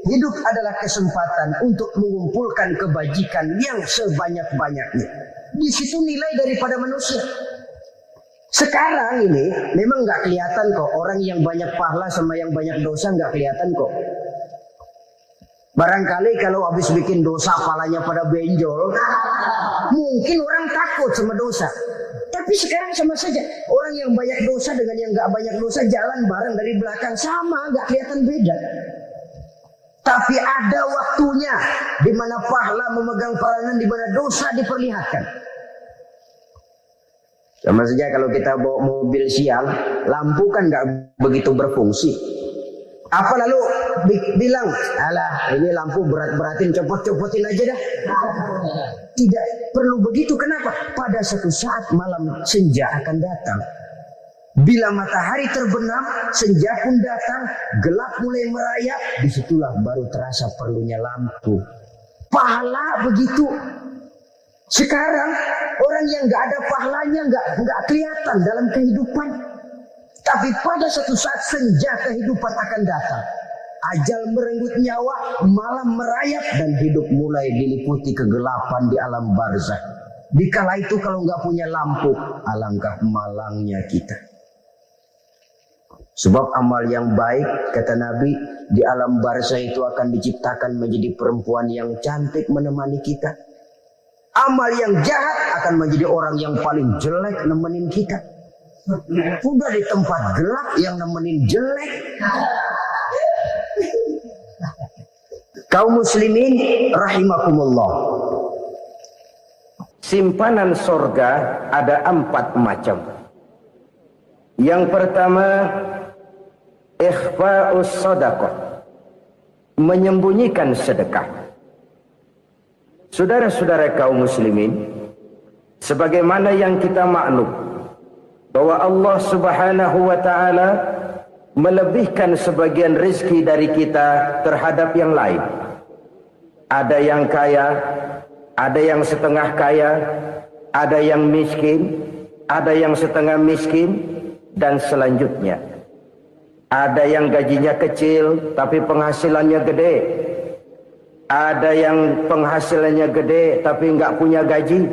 [SPEAKER 1] Hidup adalah kesempatan untuk mengumpulkan kebajikan yang sebanyak-banyaknya. Di situ nilai daripada manusia. Sekarang ini memang nggak kelihatan kok, orang yang banyak pahala sama yang banyak dosa nggak kelihatan kok. Barangkali kalau habis bikin dosa palanya pada benjol, mungkin orang takut sama dosa. Tapi sekarang sama saja, orang yang banyak dosa dengan yang nggak banyak dosa jalan bareng dari belakang sama, nggak kelihatan beda. Tapi ada waktunya di mana pahala memegang peranan, di mana dosa diperlihatkan. Sama saja kalau kita bawa mobil siang, lampu kan nggak begitu berfungsi. Apa lalu bilang, alah ini lampu berat-beratin, copot-copotin aja dah. Tidak perlu begitu. Kenapa? Pada satu saat malam senja akan datang. Bila matahari terbenam, senja pun datang, gelap mulai merayap, disitulah baru terasa perlunya lampu. Pahala begitu. Sekarang orang yang nggak ada pahalanya nggak kelihatan dalam kehidupan. Tapi pada suatu saat senja kehidupan akan datang. Ajal merenggut nyawa, malam merayap, dan hidup mulai diliputi kegelapan di alam barzakh. Dikala itu kalau nggak punya lampu, alangkah malangnya kita. Sebab amal yang baik, kata Nabi, di alam barzakh itu akan diciptakan menjadi perempuan yang cantik menemani kita. Amal yang jahat akan menjadi orang yang paling jelek nemenin kita. Udah di tempat gelap yang nemenin jelek. Kaum muslimin rahimakumullah. Simpanan sorga ada 4 macam. Yang pertama, ikhfa'us sadaqah, menyembunyikan sedekah. Saudara-saudara kaum muslimin, sebagaimana yang kita maklum bahwa Allah Subhanahu wa taala melebihkan sebagian rezeki dari kita terhadap yang lain. Ada yang kaya, ada yang setengah kaya, ada yang miskin, ada yang setengah miskin, dan selanjutnya. Ada yang gajinya kecil tapi penghasilannya gede. Ada yang penghasilannya gede tapi nggak punya gaji.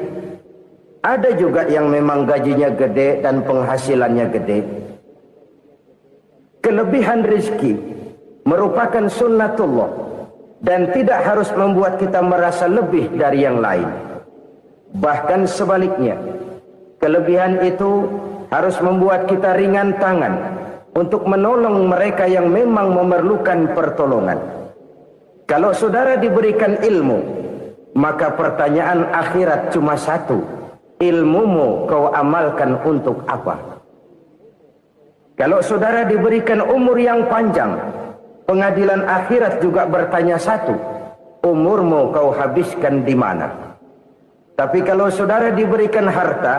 [SPEAKER 1] Ada juga yang memang gajinya gede dan penghasilannya gede. Kelebihan rezeki merupakan sunnatullah dan tidak harus membuat kita merasa lebih dari yang lain. Bahkan sebaliknya, kelebihan itu harus membuat kita ringan tangan untuk menolong mereka yang memang memerlukan pertolongan. Kalau saudara diberikan ilmu, maka pertanyaan akhirat cuma satu: ilmumu kau amalkan untuk apa? Kalau saudara diberikan umur yang panjang, pengadilan akhirat juga bertanya satu: umurmu kau habiskan di mana? Tapi kalau saudara diberikan harta,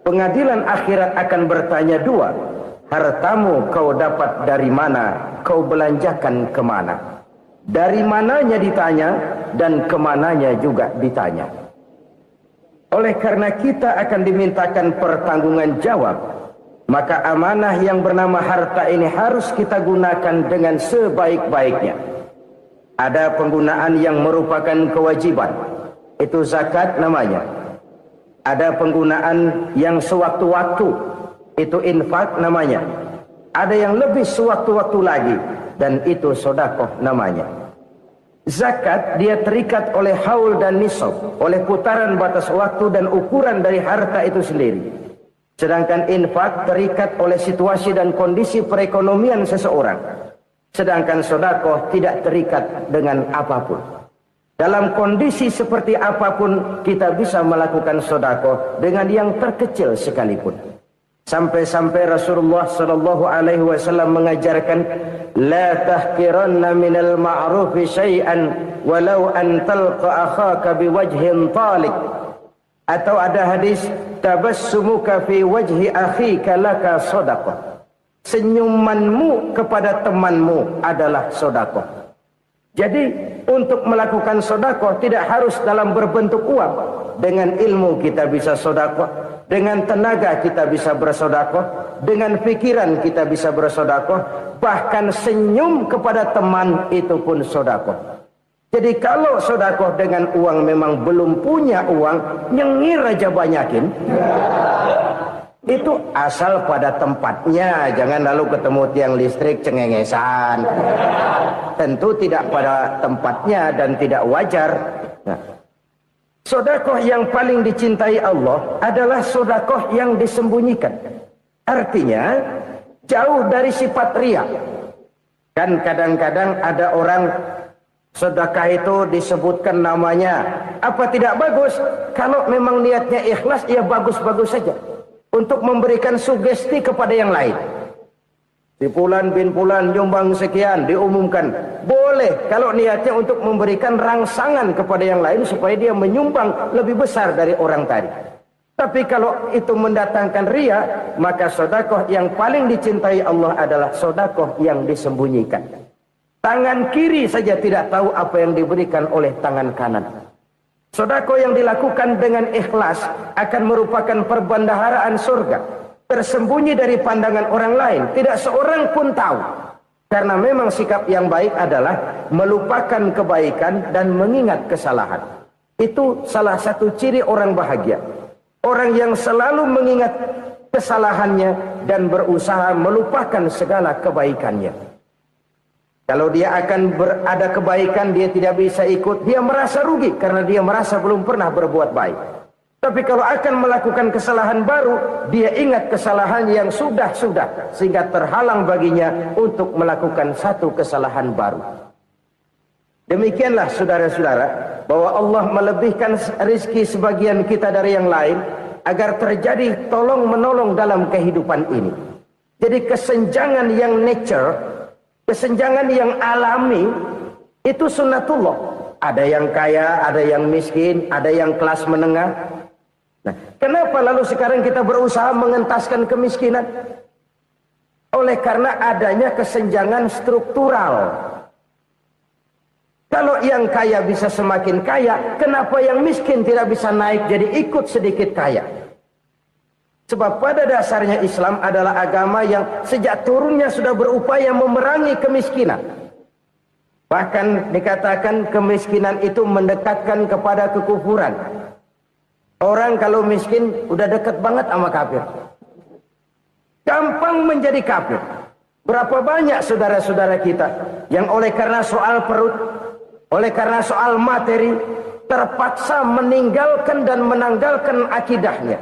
[SPEAKER 1] pengadilan akhirat akan bertanya 2: hartamu kau dapat dari mana? Kau belanjakan kemana? Dari mananya ditanya, dan kemananya juga ditanya. Oleh karena kita akan dimintakan pertanggungan jawab, maka amanah yang bernama harta ini harus kita gunakan dengan sebaik-baiknya. Ada penggunaan yang merupakan kewajiban, itu zakat namanya. Ada penggunaan yang sewaktu-waktu, itu infak namanya. Ada yang lebih sewaktu-waktu lagi, dan itu sedekah namanya. Zakat dia terikat oleh haul dan nisab, oleh putaran batas waktu dan ukuran dari harta itu sendiri. Sedangkan infak terikat oleh situasi dan kondisi perekonomian seseorang. Sedangkan sedekah tidak terikat dengan apapun. Dalam kondisi seperti apapun kita bisa melakukan sedekah dengan yang terkecil sekalipun. Sampai-sampai Rasulullah sallallahu alaihi wasallam mengajarkan, la tahqiranna minal ma'rufi syai'an walau an talqa akhaka biwajhin talik. Atau ada hadis, tabassumuka fi wajhi akhika laka sedekah. Senyumanmu kepada temanmu adalah sedekah. Jadi untuk melakukan sedekah tidak harus dalam berbentuk uang. Dengan ilmu kita bisa sedekah, dengan tenaga kita bisa bersedekah, dengan pikiran kita bisa bersedekah, bahkan senyum kepada teman itu pun sedekah. Jadi kalau sedekah dengan uang memang belum punya uang, nyengir aja banyakin. Itu asal pada tempatnya, jangan lalu ketemu tiang listrik cengengesan. Tentu tidak pada tempatnya dan tidak wajar. Nah, sedekah yang paling dicintai Allah adalah sedekah yang disembunyikan. Artinya jauh dari sifat riya. Kan kadang-kadang ada orang sedekah itu disebutkan namanya. Apa tidak bagus? Kalau memang niatnya ikhlas, ya bagus-bagus saja. Untuk memberikan sugesti kepada yang lain. Si Fulan bin Fulan nyumbang sekian, diumumkan. Boleh kalau niatnya untuk memberikan rangsangan kepada yang lain supaya dia menyumbang lebih besar dari orang tadi. Tapi kalau itu mendatangkan riya, maka sedekah yang paling dicintai Allah adalah sedekah yang disembunyikan. Tangan kiri saja tidak tahu apa yang diberikan oleh tangan kanan. Sedekah yang dilakukan dengan ikhlas akan merupakan perbendaharaan surga, tersembunyi dari pandangan orang lain, tidak seorang pun tahu. Karena memang sikap yang baik adalah melupakan kebaikan dan mengingat kesalahan. Itu salah satu ciri orang bahagia. Orang yang selalu mengingat kesalahannya dan berusaha melupakan segala kebaikannya. Kalau dia akan berada kebaikan, dia tidak bisa ikut, dia merasa rugi karena dia merasa belum pernah berbuat baik. Tapi kalau akan melakukan kesalahan baru, dia ingat kesalahan yang sudah-sudah, sehingga terhalang baginya untuk melakukan satu kesalahan baru. Demikianlah saudara-saudara, bahwa Allah melebihkan rizki sebagian kita dari yang lain, agar terjadi tolong-menolong dalam kehidupan ini. Jadi kesenjangan yang nature, kesenjangan yang alami, itu sunnatullah. Ada yang kaya, ada yang miskin, ada yang kelas menengah. Nah, kenapa lalu sekarang kita berusaha mengentaskan kemiskinan? Oleh karena adanya kesenjangan struktural. Kalau yang kaya bisa semakin kaya, kenapa yang miskin tidak bisa naik jadi ikut sedikit kaya? Sebab pada dasarnya Islam adalah agama yang sejak turunnya sudah berupaya memerangi kemiskinan. Bahkan dikatakan kemiskinan itu mendekatkan kepada kekufuran. Orang kalau miskin udah dekat banget sama kafir. Gampang menjadi kafir. Berapa banyak saudara-saudara kita yang oleh karena soal perut, oleh karena soal materi, terpaksa meninggalkan dan menanggalkan akidahnya.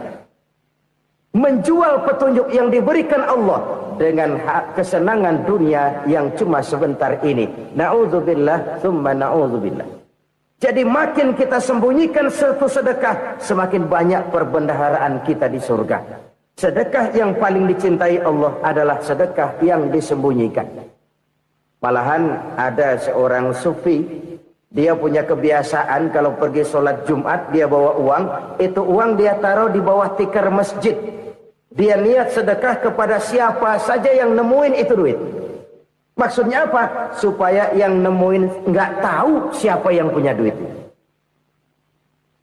[SPEAKER 1] Menjual petunjuk yang diberikan Allah dengan kesenangan dunia yang cuma sebentar ini. Na'udzubillah, thumma na'udzubillah. Jadi makin kita sembunyikan satu sedekah, semakin banyak perbendaharaan kita di surga. Sedekah yang paling dicintai Allah adalah sedekah yang disembunyikan. Malahan ada seorang sufi, dia punya kebiasaan kalau pergi sholat Jumat dia bawa uang, itu uang dia taruh di bawah tikar masjid. Dia niat sedekah kepada siapa saja yang nemuin itu duit. Maksudnya apa? Supaya yang nemuin nggak tahu siapa yang punya duit.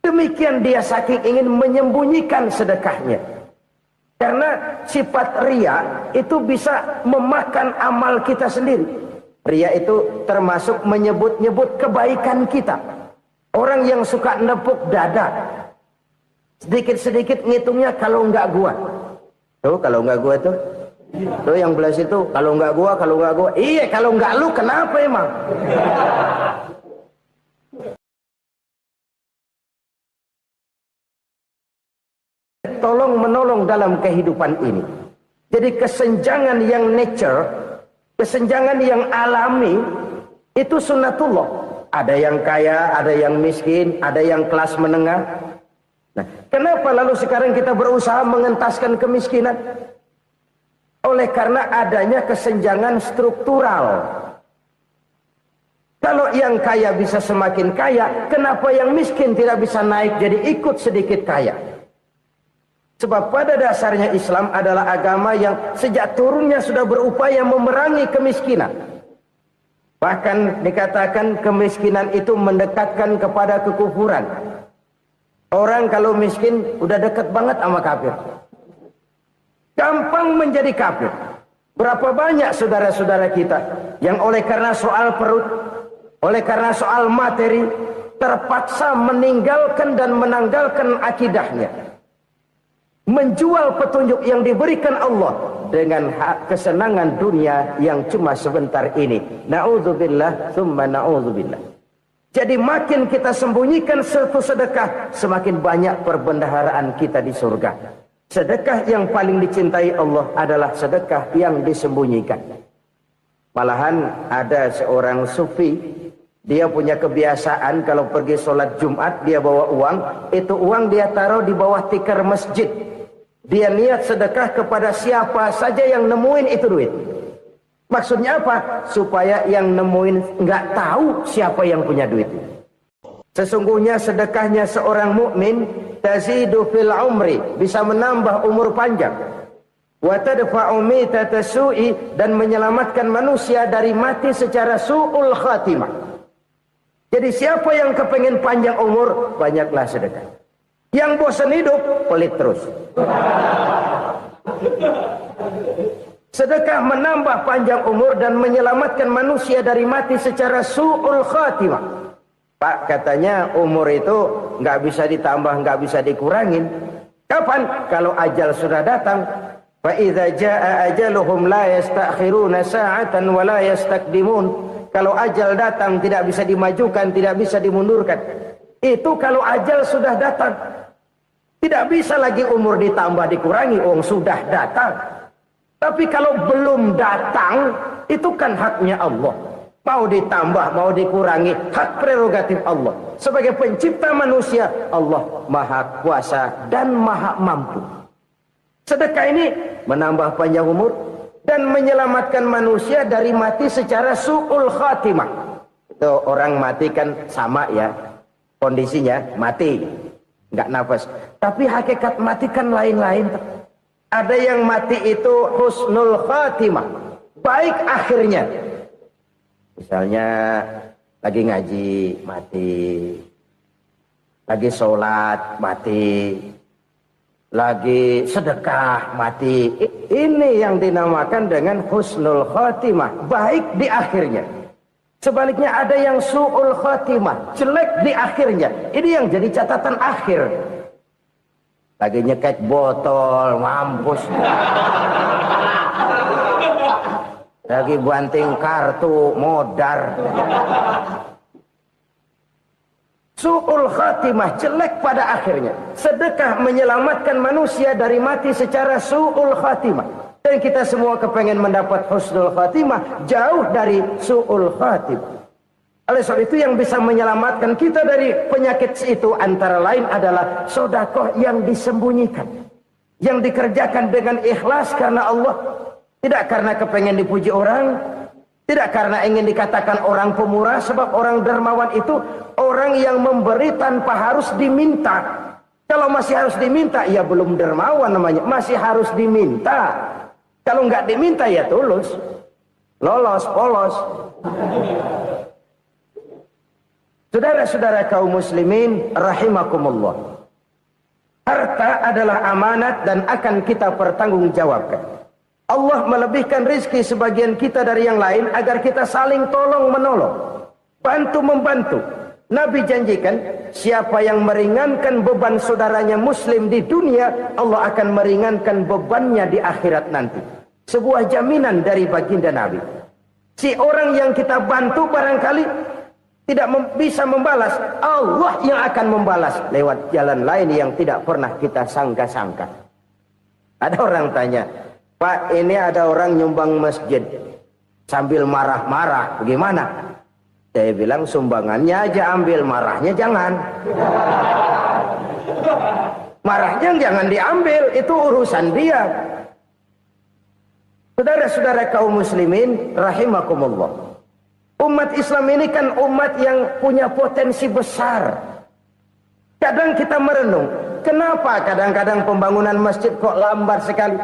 [SPEAKER 1] Demikian dia saking ingin menyembunyikan sedekahnya. Karena sifat riya itu bisa memakan amal kita sendiri. Riya itu termasuk menyebut-nyebut kebaikan kita. Orang yang suka nepuk dada, Sedikit-sedikit ngitungnya kalau enggak gua. Tuh kalau enggak gua tuh. Tuh yang belas itu kalau enggak gua, kalau enggak gua. Iya kalau enggak lu kenapa emang? Tolong menolong dalam kehidupan ini. Jadi kesenjangan yang nature, kesenjangan yang alami itu sunnatullah. Ada yang kaya, ada yang miskin, ada yang kelas menengah. Nah, kenapa lalu sekarang kita berusaha mengentaskan kemiskinan? Oleh karena adanya kesenjangan struktural. Kalau yang kaya bisa semakin kaya, kenapa yang miskin tidak bisa naik jadi ikut sedikit kaya? Sebab pada dasarnya Islam adalah agama yang sejak turunnya sudah berupaya memerangi kemiskinan. Bahkan dikatakan kemiskinan itu mendekatkan kepada kekufuran. Orang kalau miskin udah dekat banget sama kafir. Gampang menjadi kafir. Berapa banyak saudara-saudara kita yang oleh karena soal perut, oleh karena soal materi, terpaksa meninggalkan dan menanggalkan akidahnya. Menjual petunjuk yang diberikan Allah dengan kesenangan dunia yang cuma sebentar ini. Na'udzubillah, thumma na'udzubillah. Jadi makin kita sembunyikan satu sedekah, semakin banyak perbendaharaan kita di surga. Sedekah yang paling dicintai Allah adalah sedekah yang disembunyikan. Malahan ada seorang sufi, dia punya kebiasaan kalau pergi sholat Jumat, dia bawa uang, itu uang dia taruh di bawah tikar masjid. Dia niat sedekah kepada siapa saja yang nemuin itu duit. Maksudnya apa? Supaya yang nemuin nggak tahu siapa yang punya duit. Sesungguhnya sedekahnya seorang mukmin tazidu fil umri, bisa menambah umur panjang. Wa tadfa'u mitata su'i, dan menyelamatkan manusia dari mati secara su'ul khatimah. Jadi siapa yang kepengen panjang umur, banyaklah sedekah. Yang bosan hidup, pelit terus. Sedekah menambah panjang umur dan menyelamatkan manusia dari mati secara su'ul khatimah. Pak, katanya umur itu nggak bisa ditambah, nggak bisa dikurangin. Kapan? Kalau ajal sudah datang. Fa idza jaa ajaluhum la yastakhiruna sa'atan wa la yastakdimun. Kalau ajal datang tidak bisa dimajukan, tidak bisa dimundurkan. Itu kalau ajal sudah datang. Tidak bisa lagi umur ditambah dikurangi, sudah datang. Tapi kalau belum datang, itu kan haknya Allah. Mau ditambah, mau dikurangi, hak prerogatif Allah. Sebagai pencipta manusia, Allah Maha Kuasa dan Maha Mampu. Sedekah ini menambah panjang umur dan menyelamatkan manusia dari mati secara su'ul khatimah. Itu orang mati kan sama ya, kondisinya mati, nggak nafas. Tapi hakikat mati kan lain-lain. Ada yang mati itu husnul khatimah, baik akhirnya. Misalnya lagi ngaji mati, lagi sholat mati, lagi sedekah mati. Ini yang dinamakan dengan husnul khatimah, baik di akhirnya. Sebaliknya ada yang su'ul khatimah, jelek di akhirnya. Ini yang jadi catatan akhir. Lagi nyekek botol, mampus. Lagi banting kartu, modar. Su'ul khatimah, jelek pada akhirnya. Sedekah menyelamatkan manusia dari mati secara su'ul khatimah. Dan kita semua kepengen mendapat husnul khatimah, jauh dari su'ul khatimah. Oleh sebab itu yang bisa menyelamatkan kita dari penyakit itu antara lain adalah sedekah yang disembunyikan. Yang dikerjakan dengan ikhlas karena Allah. Tidak karena kepengen dipuji orang. Tidak karena ingin dikatakan orang pemurah. Sebab orang dermawan itu orang yang memberi tanpa harus diminta. Kalau masih harus diminta, ya belum dermawan namanya. Masih harus diminta. Kalau nggak diminta, ya tulus. Lolos, polos. Saudara-saudara kaum muslimin rahimakumullah. Harta adalah amanat dan akan kita pertanggungjawabkan. Allah melebihkan rizki sebagian kita dari yang lain agar kita saling tolong menolong, bantu membantu. Nabi janjikan, siapa yang meringankan beban saudaranya muslim di dunia, Allah akan meringankan bebannya di akhirat nanti. Sebuah jaminan dari baginda Nabi. Si orang yang kita bantu barangkali tidak bisa membalas, Allah yang akan membalas lewat jalan lain yang tidak pernah kita sangka-sangka. Ada orang tanya, Pak, ini ada orang nyumbang masjid sambil marah-marah, bagaimana? Saya bilang, sumbangannya aja ambil, marahnya jangan. Marahnya jangan diambil, itu urusan dia. Saudara-saudara kaum muslimin rahimakumullah, umat Islam ini kan umat yang punya potensi besar. Kadang kita merenung, kenapa kadang-kadang pembangunan masjid kok lambat sekali?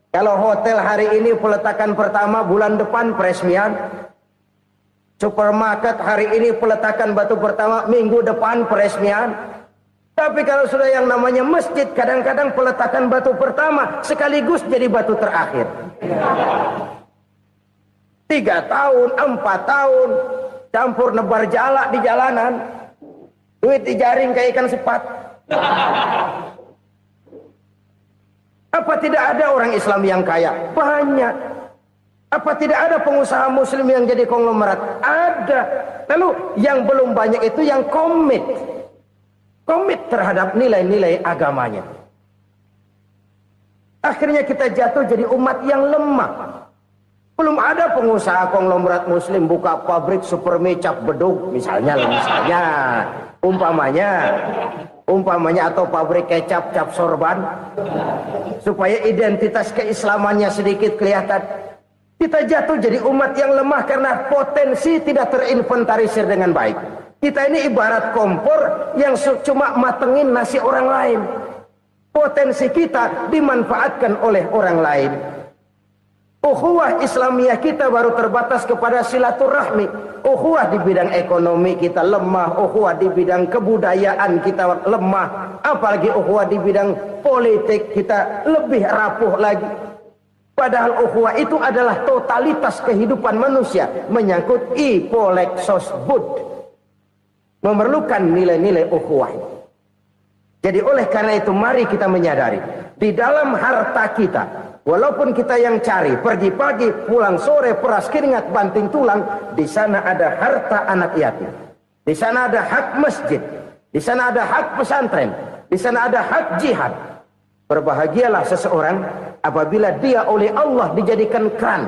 [SPEAKER 1] Kalau hotel hari ini peletakan pertama, bulan depan peresmian. Supermarket hari ini peletakan batu pertama, minggu depan peresmian. Tapi kalau sudah yang namanya masjid, kadang-kadang peletakan batu pertama sekaligus jadi batu terakhir. 3 tahun, 4 tahun, campur nebar jalak di jalanan, duit dijaring kayak ikan sepat. Apa tidak ada orang Islam yang kaya? Banyak. Apa tidak ada pengusaha muslim yang jadi konglomerat? Ada. Lalu yang belum banyak itu yang komit terhadap nilai-nilai agamanya. Akhirnya kita jatuh jadi umat yang lemah. Belum ada pengusaha konglomerat muslim buka pabrik supermi cap bedug misalnya umpamanya atau pabrik kecap cap sorban supaya identitas keislamannya sedikit kelihatan. Kita jatuh jadi umat yang lemah karena potensi tidak terinventarisir dengan baik. Kita ini ibarat kompor yang cuma matengin nasi orang lain. Potensi kita dimanfaatkan oleh orang lain. Ukhuwah Islamiyah kita baru terbatas kepada silaturahmi. Ukhuwah di bidang ekonomi kita lemah. Ukhuwah di bidang kebudayaan kita lemah. Apalagi ukhuwah di bidang politik kita lebih rapuh lagi. Padahal ukhuwah itu adalah totalitas kehidupan manusia, menyangkut ipolexos bud, memerlukan nilai-nilai ukhuwah. Jadi oleh karena itu mari kita menyadari, di dalam harta kita, walaupun kita yang cari, pergi pagi, pulang sore, peras keringat, banting tulang, di sana ada harta anak yatim, di sana ada hak masjid, di sana ada hak pesantren, di sana ada hak jihad. Berbahagialah seseorang apabila dia oleh Allah dijadikan keran.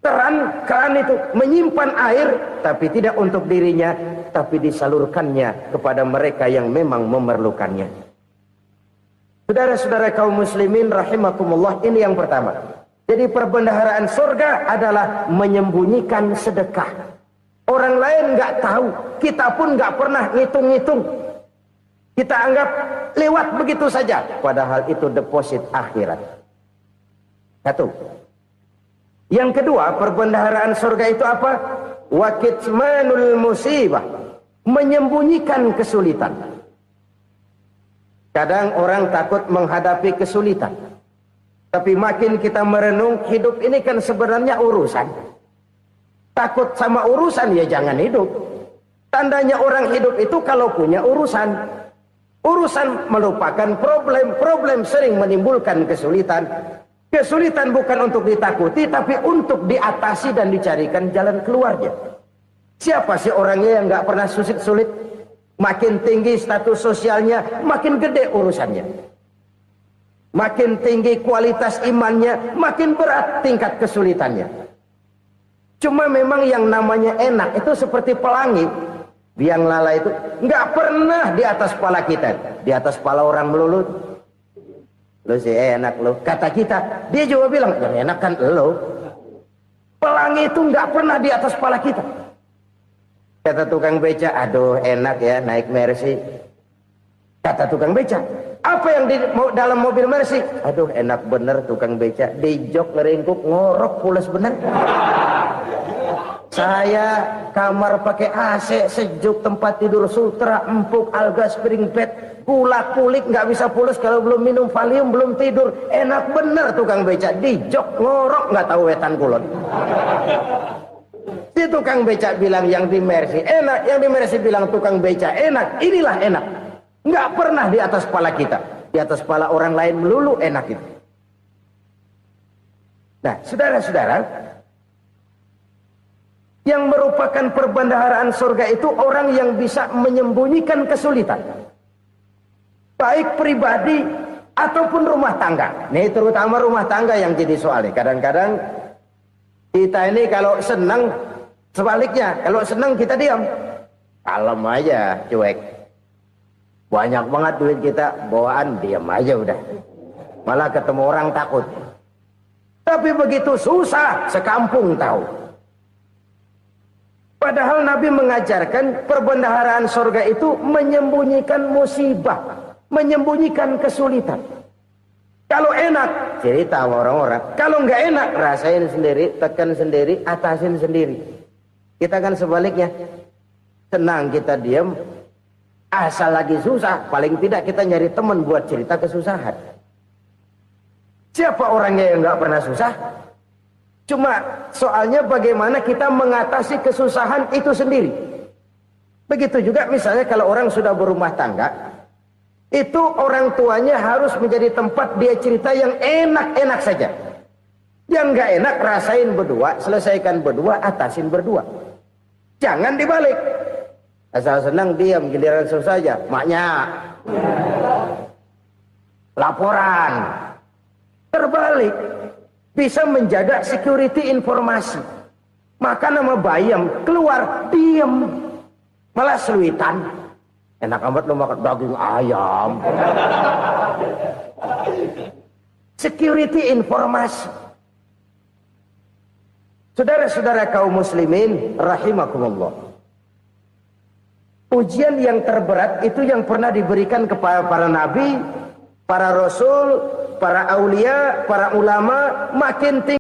[SPEAKER 1] Keran itu menyimpan air, tapi tidak untuk dirinya, tapi disalurkannya kepada mereka yang memang memerlukannya. Saudara-saudara kaum muslimin rahimakumullah, ini yang pertama. Jadi perbendaharaan surga adalah menyembunyikan sedekah. Orang lain nggak tahu, kita pun nggak pernah ngitung-ngitung. Kita anggap lewat begitu saja, padahal itu deposit akhirat. Satu. Yang kedua, perbendaharaan surga itu apa? Wa kitmanul musibah, menyembunyikan kesulitan. Kadang orang takut menghadapi kesulitan, tapi makin kita merenung, hidup ini kan sebenarnya urusan. Takut sama urusan ya jangan hidup. Tandanya orang hidup itu kalau punya urusan. Urusan melupakan problem. Problem sering menimbulkan kesulitan. Kesulitan bukan untuk ditakuti, tapi untuk diatasi dan dicarikan jalan keluarnya. Siapa sih orangnya yang nggak pernah sulit-sulit? Makin tinggi status sosialnya, makin gede urusannya. Makin tinggi kualitas imannya, makin berat tingkat kesulitannya. Cuma memang yang namanya enak itu seperti pelangi. Biang lala itu nggak pernah di atas kepala kita, di atas kepala orang melulu. Lo sih enak lo, kata kita. Dia juga bilang yang enak kan lo. Pelangi itu nggak pernah di atas kepala kita. Kata tukang beca, aduh enak ya naik Mercy. Kata tukang beca, apa yang di dalam mobil Mercy? Aduh enak bener tukang beca, di jok ngeringkuk ngorok pules bener. Saya kamar pakai AC sejuk, tempat tidur sutra, empuk, alga, spring bed, kulak kulik nggak bisa pulas kalau belum minum Valium, belum tidur. Enak bener tukang beca, di jok ngorok nggak tahu wetan kulon. Si tukang becak bilang yang di Mercy enak, yang di Mercy bilang tukang becak enak. Inilah enak. Nggak pernah di atas kepala kita. Di atas kepala orang lain melulu enak itu. Nah, saudara-saudara, yang merupakan perbendaharaan surga itu orang yang bisa menyembunyikan kesulitan. Baik pribadi ataupun rumah tangga. Nih terutama rumah tangga yang jadi soalnya. Kadang-kadang kita ini kalau senang, sebaliknya, kalau senang kita diam. Kalem aja, cuek. Banyak banget duit kita, bawaan diam aja udah. Malah ketemu orang takut. Tapi begitu susah, sekampung tahu. Padahal Nabi mengajarkan perbendaharaan surga itu menyembunyikan musibah, menyembunyikan kesulitan. Kalau enak, cerita sama orang-orang. Kalau nggak enak, rasain sendiri, tekan sendiri, atasin sendiri. Kita kan sebaliknya. Senang kita diam, asal lagi susah, paling tidak kita nyari teman buat cerita kesusahan. Siapa orangnya yang nggak pernah susah? Cuma soalnya bagaimana kita mengatasi kesusahan itu sendiri. Begitu juga misalnya kalau orang sudah berumah tangga, itu orang tuanya harus menjadi tempat dia cerita yang enak-enak saja. Yang nggak enak rasain berdua, selesaikan berdua, atasin berdua. Jangan dibalik. Asal senang diam, giliran susah saja. Maknya laporan. Terbalik. Bisa menjaga security informasi. Maka nama bayam keluar diam. Malah seluitan. Enak amat lo makan daging ayam. Security informasi. Saudara-saudara kaum muslimin rahimakumullah. Ujian yang terberat itu yang pernah diberikan kepada para nabi, para rasul, para aulia, para ulama, makin tinggi